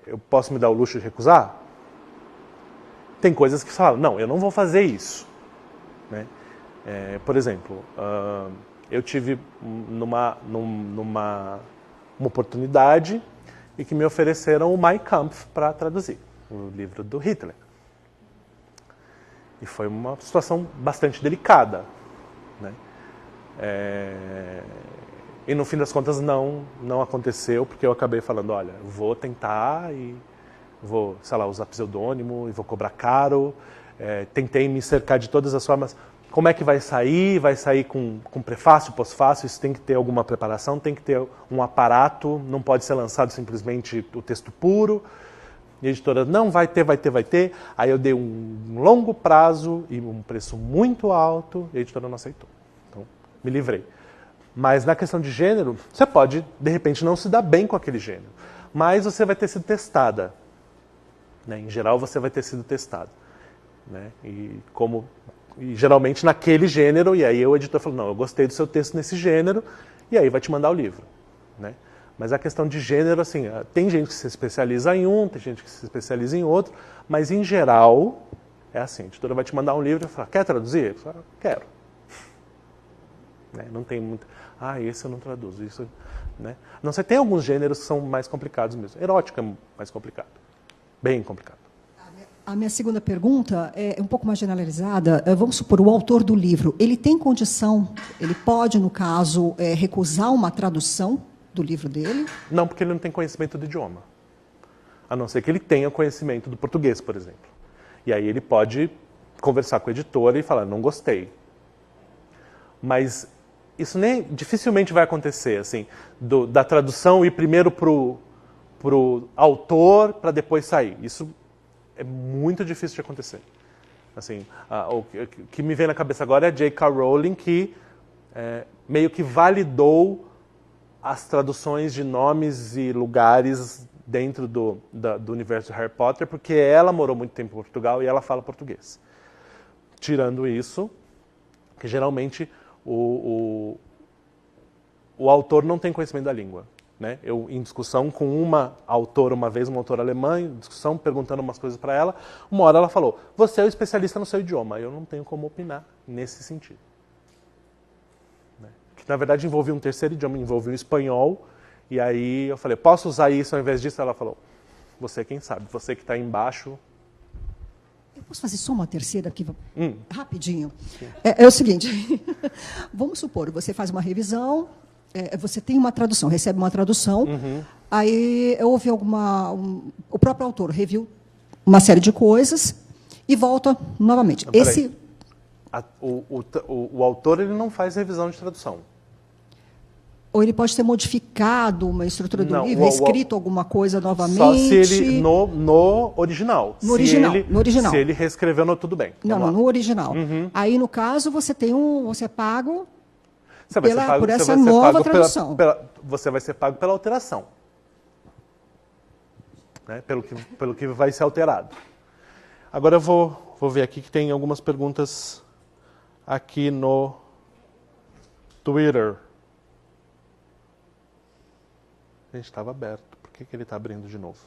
eu posso me dar o luxo de recusar? Tem coisas que você fala, não, eu não vou fazer isso. Né? Por exemplo, eu tive numa oportunidade e que me ofereceram o Mein Kampf para traduzir, o livro do Hitler. E foi uma situação bastante delicada. Né? E no fim das contas não aconteceu, porque eu acabei falando, olha, vou tentar e vou, sei lá, usar pseudônimo e vou cobrar caro. Tentei me cercar de todas as formas. Como é que vai sair? Vai sair com prefácio, pós-fácio? Isso tem que ter alguma preparação, tem que ter um aparato, não pode ser lançado simplesmente o texto puro. E a editora, não, vai ter. Aí eu dei um longo prazo e um preço muito alto e a editora não aceitou. Então, me livrei. Mas na questão de gênero, você pode, de repente, não se dar bem com aquele gênero. Mas você vai ter sido testada. Né? Em geral, você vai ter sido testado. Né? E geralmente naquele gênero, e aí o editor falou, não, eu gostei do seu texto nesse gênero, e aí vai te mandar o livro. Né? Mas a questão de gênero, assim, tem gente que se especializa em um, tem gente que se especializa em outro, mas em geral, é assim, a editora vai te mandar um livro e fala, quer traduzir? Eu falo, quero. Né? Não tem muito, esse eu não traduzo, isso... Né? Não sei, tem alguns gêneros que são mais complicados mesmo. Erótica é mais complicado, bem complicado. A minha segunda pergunta é um pouco mais generalizada. Vamos supor, o autor do livro, ele tem condição, ele pode, no caso, recusar uma tradução do livro dele? Não, porque ele não tem conhecimento do idioma. A não ser que ele tenha conhecimento do português, por exemplo. E aí ele pode conversar com a editora e falar, não gostei. Mas isso dificilmente vai acontecer, assim, da tradução ir primeiro pro autor para depois sair. Isso é muito difícil de acontecer. Assim, o que me vem na cabeça agora é a J.K. Rowling, que meio que validou as traduções de nomes e lugares dentro do universo de Harry Potter, porque ela morou muito tempo em Portugal e ela fala português. Tirando isso, que geralmente o autor não tem conhecimento da língua. Né? Eu, em discussão com uma autora uma vez, uma autora alemã, em discussão, perguntando umas coisas para ela, uma hora ela falou, você é o especialista no seu idioma, eu não tenho como opinar nesse sentido. Né? Que na verdade envolvia um terceiro idioma, envolvia o espanhol, e aí eu falei, posso usar isso ao invés disso? Ela falou, você quem sabe, você que está embaixo. Eu posso fazer só uma terceira aqui, rapidinho? É o seguinte, vamos supor, você faz uma revisão, você tem uma tradução, recebe uma tradução, aí houve o próprio autor reviu uma série de coisas e volta novamente. O autor ele não faz revisão de tradução. Ou ele pode ter modificado uma estrutura do Não, livro, escrito alguma coisa novamente? Só se ele, no original. No original. Se ele reescreveu, tudo bem. No original. Aí, no caso, você é pago por essa nova tradução. Você vai ser pago pela alteração. Né? Pelo que vai ser alterado. Agora eu vou ver aqui que tem algumas perguntas aqui no Twitter. A gente estava aberto. Por que ele está abrindo de novo?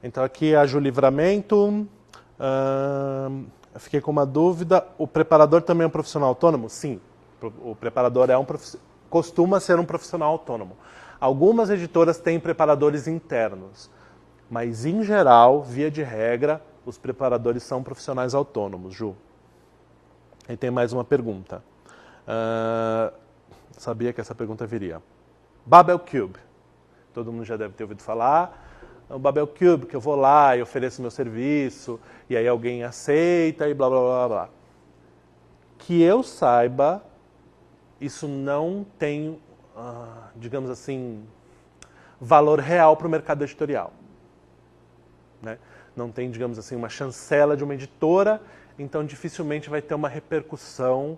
Então aqui a Ju Livramento. Eu fiquei com uma dúvida. O preparador também é um profissional autônomo? Sim. O preparador costuma ser um profissional autônomo. Algumas editoras têm preparadores internos, mas, em geral, via de regra, os preparadores são profissionais autônomos, Ju. E tem mais uma pergunta. Sabia que essa pergunta viria. Babel Cube. Todo mundo já deve ter ouvido falar. O Babel Cube, que eu vou lá e ofereço meu serviço, e aí alguém aceita e blá, blá, blá, blá. Que eu saiba, isso não tem, digamos assim, valor real para o mercado editorial. Né? Não tem, digamos assim, uma chancela de uma editora, então dificilmente vai ter uma repercussão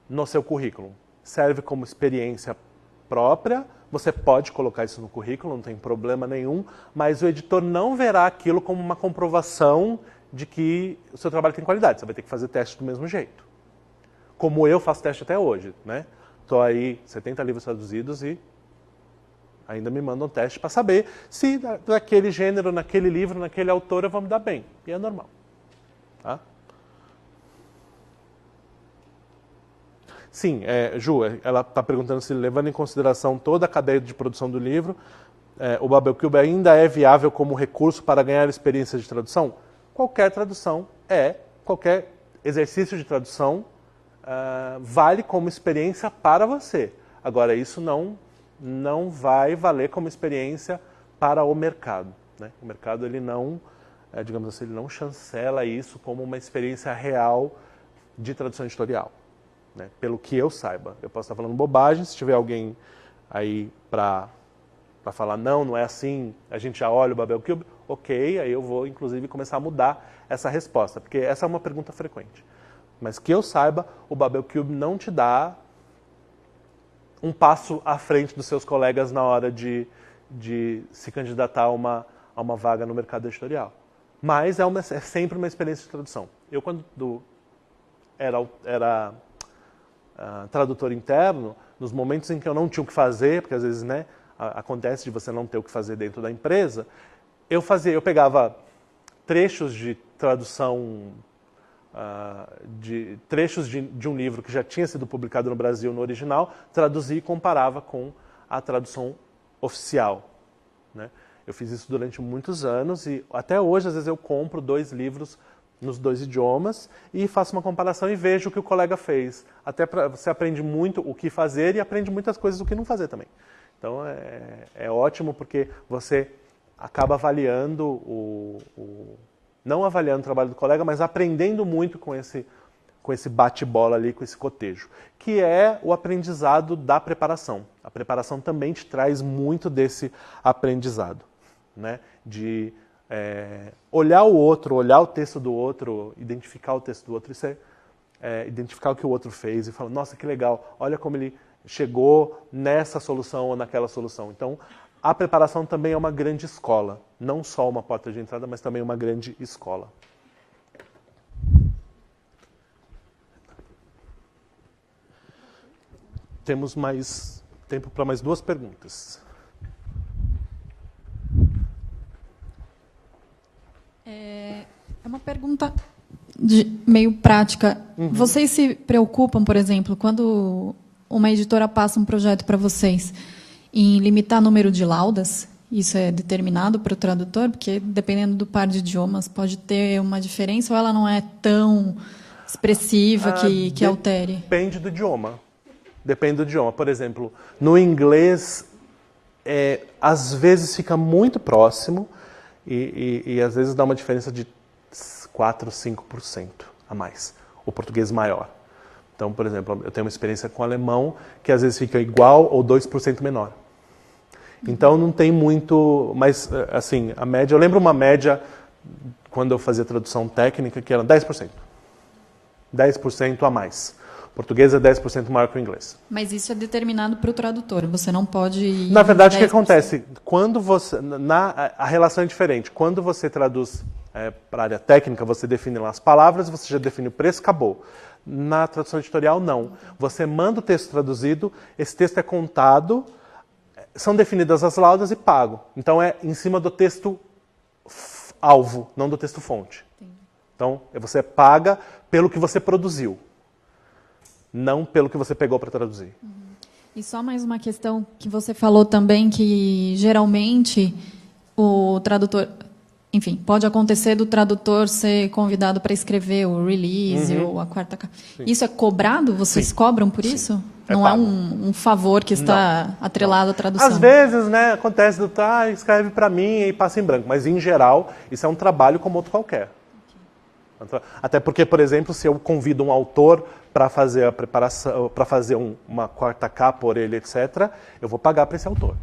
no seu currículo. Serve como experiência própria, você pode colocar isso no currículo, não tem problema nenhum, mas o editor não verá aquilo como uma comprovação de que o seu trabalho tem qualidade. Você vai ter que fazer teste do mesmo jeito. Como eu faço teste até hoje, né? Estou aí 70 livros traduzidos e ainda me mandam teste para saber se naquele gênero, naquele livro, naquele autor eu vou me dar bem. E é normal. Tá? Sim, Ju, ela está perguntando se, levando em consideração toda a cadeia de produção do livro, o Babel Cube ainda é viável como recurso para ganhar experiência de tradução? Qualquer tradução qualquer exercício de tradução vale como experiência para você. Agora, isso não vai valer como experiência para o mercado. Né? O mercado, ele não, digamos assim, ele não chancela isso como uma experiência real de tradução editorial. Né? Pelo que eu saiba. Eu posso estar falando bobagem, se tiver alguém aí para falar, não é assim, a gente já olha o Babel Cube, ok, aí eu vou, inclusive, começar a mudar essa resposta, porque essa é uma pergunta frequente. Mas que eu saiba, o Babel Cube não te dá um passo à frente dos seus colegas na hora de se candidatar a uma vaga no mercado editorial. Mas é sempre uma experiência de tradução. Eu, quando era tradutor interno, nos momentos em que eu não tinha o que fazer, porque às vezes, né, acontece de você não ter o que fazer dentro da empresa, eu pegava trechos de tradução, trechos de um livro que já tinha sido publicado no Brasil no original, traduzia e comparava com a tradução oficial. Né? Eu fiz isso durante muitos anos e até hoje, às vezes, eu compro 2 livros nos 2 idiomas e faço uma comparação e vejo o que o colega fez. Até você aprende muito o que fazer e aprende muitas coisas o que não fazer também. Então é ótimo porque você acaba avaliando não avaliando o trabalho do colega, mas aprendendo muito com esse bate-bola ali, com esse cotejo, que é o aprendizado da preparação. A preparação também te traz muito desse aprendizado, né? De olhar o outro, olhar o texto do outro, identificar o texto do outro, isso identificar o que o outro fez e falar, nossa, que legal, olha como ele chegou nessa solução ou naquela solução. Então, a preparação também é uma grande escola, não só uma porta de entrada, mas também uma grande escola. Temos mais tempo para mais 2 perguntas. É uma pergunta meio prática. Uhum. Vocês se preocupam, por exemplo, quando uma editora passa um projeto para vocês, em limitar o número de laudas? Isso é determinado para o tradutor? Porque, dependendo do par de idiomas, pode ter uma diferença ou ela não é tão expressiva que altere? Depende do idioma. Depende do idioma. Por exemplo, no inglês, às vezes fica muito próximo e às vezes dá uma diferença de 4, 5% a mais. O português maior. Então, por exemplo, eu tenho uma experiência com o alemão que às vezes fica igual ou 2% menor. Então não tem muito, mas assim, a média, eu lembro uma média quando eu fazia tradução técnica que era 10%. 10% a mais. O português é 10% maior que o inglês. Mas isso é determinado para o tradutor, você não pode ir. Na verdade, o que 10%. acontece? Quando você. A relação é diferente. Quando você traduz para a área técnica, você define lá as palavras, você já define o preço, acabou. Na tradução editorial, não. Você manda o texto traduzido, esse texto é contado, são definidas as laudas e pago. Então é em cima do texto alvo, não do texto fonte. Então você paga pelo que você produziu, não pelo que você pegou para traduzir. E só mais uma questão que você falou também, que geralmente o tradutor... Enfim, pode acontecer do tradutor ser convidado para escrever o release ou a quarta capa. Isso é cobrado? Vocês cobram por isso? Não é um favor que está atrelado à tradução? Às vezes, né, acontece escreve para mim e passa em branco. Mas, em geral, isso é um trabalho como outro qualquer. Até porque, por exemplo, se eu convido um autor para fazer a preparação, para fazer uma quarta capa, orelha, etc., eu vou pagar para esse autor.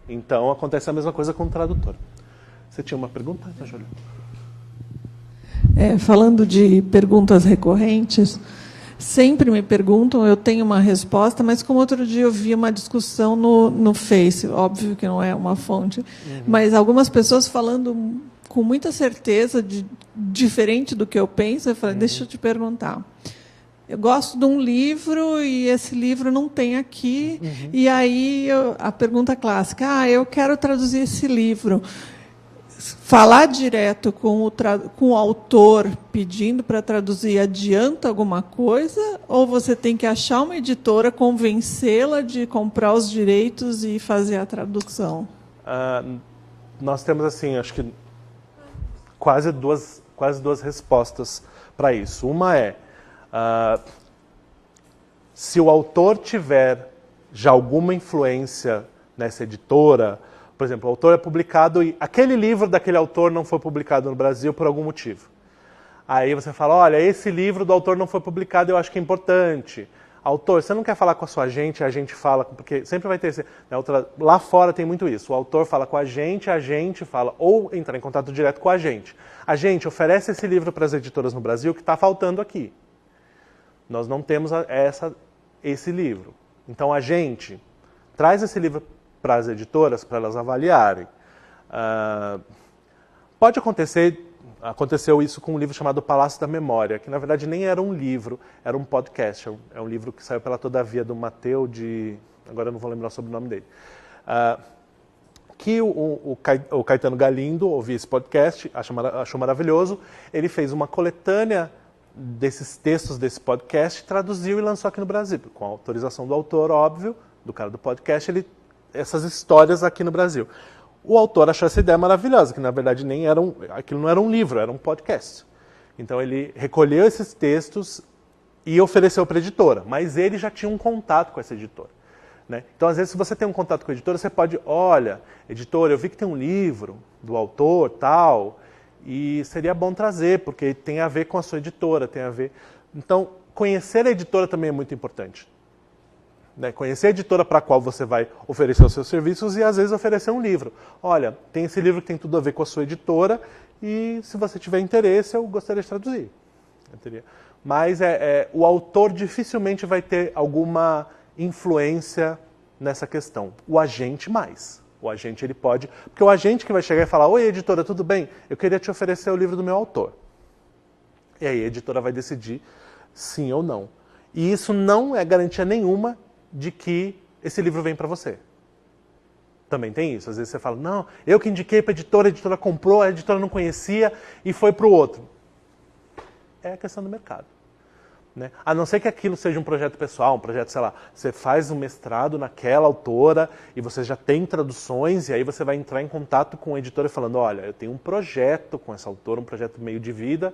Então, acontece a mesma coisa com o tradutor. Você tinha uma pergunta, Júlia? Falando de perguntas recorrentes, sempre me perguntam, eu tenho uma resposta, mas como outro dia eu vi uma discussão no Face, óbvio que não é uma fonte, mas algumas pessoas falando com muita certeza, diferente do que eu penso, eu falei, deixa eu te perguntar. Eu gosto de um livro e esse livro não tem aqui, e aí a pergunta clássica, eu quero traduzir esse livro. Falar direto com o autor pedindo para traduzir adianta alguma coisa? Ou você tem que achar uma editora, convencê-la de comprar os direitos e fazer a tradução? Nós temos, assim, acho que quase duas respostas para isso. Uma é, se o autor tiver já alguma influência nessa editora... Por exemplo, o autor é publicado e aquele livro daquele autor não foi publicado no Brasil por algum motivo. Aí você fala, olha, esse livro do autor não foi publicado, eu acho que é importante. Autor, você não quer falar com a sua agente, a gente fala, porque sempre vai ter esse... Lá fora tem muito isso, o autor fala com a gente fala, ou entrar em contato direto com a gente. A gente oferece esse livro para as editoras no Brasil que está faltando aqui. Nós não temos esse livro. Então a gente traz esse livro para as editoras, para elas avaliarem. Pode aconteceu isso com um livro chamado Palácio da Memória, que na verdade nem era um livro, era um podcast. É um livro que saiu pela Todavia do Mateu agora eu não vou lembrar sobre o nome dele. Que o Caetano Galindo ouviu esse podcast, achou maravilhoso. Ele fez uma coletânea desses textos desse podcast, traduziu e lançou aqui no Brasil, com a autorização do autor, óbvio, do cara do podcast, essas histórias aqui no Brasil. O autor achou essa ideia maravilhosa, que na verdade aquilo não era um livro, era um podcast. Então ele recolheu esses textos e ofereceu para a editora, mas ele já tinha um contato com essa editora. Né? Então, às vezes, se você tem um contato com a editora, você pode, olha, editora, eu vi que tem um livro do autor, tal, e seria bom trazer, porque tem a ver com a sua editora, tem a ver... Então, conhecer a editora também é muito importante. Né? Conhecer a editora para a qual você vai oferecer os seus serviços e, às vezes, oferecer um livro. Olha, tem esse livro que tem tudo a ver com a sua editora e, se você tiver interesse, eu gostaria de traduzir. Mas o autor dificilmente vai ter alguma influência nessa questão. O agente mais. O agente ele pode... Porque o agente que vai chegar e falar, oi, editora, tudo bem? Eu queria te oferecer o livro do meu autor. E aí a editora vai decidir sim ou não. E isso não é garantia nenhuma de que esse livro vem para você. Também tem isso. Às vezes você fala, não, eu que indiquei para a editora comprou, a editora não conhecia e foi para o outro. É a questão do mercado. Né? A não ser que aquilo seja um projeto pessoal, um projeto, sei lá, você faz um mestrado naquela autora e você já tem traduções e aí você vai entrar em contato com a editora falando, olha, eu tenho um projeto com essa autora, um projeto meio de vida,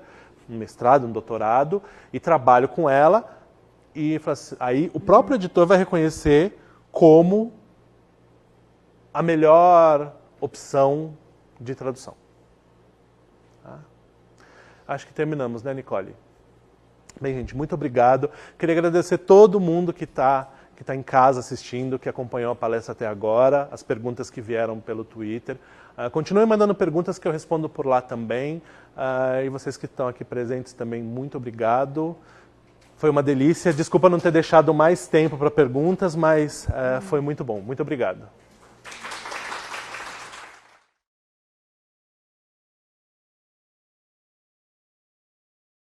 um mestrado, um doutorado, e trabalho com ela. E aí o próprio editor vai reconhecer como a melhor opção de tradução. Tá? Acho que terminamos, né, Nicole? Bem, gente, muito obrigado. Queria agradecer todo mundo que está em casa assistindo, que acompanhou a palestra até agora, as perguntas que vieram pelo Twitter. Continuem mandando perguntas que eu respondo por lá também. E vocês que estão aqui presentes também, muito obrigado. Foi uma delícia. Desculpa não ter deixado mais tempo para perguntas, mas foi muito bom. Muito obrigado.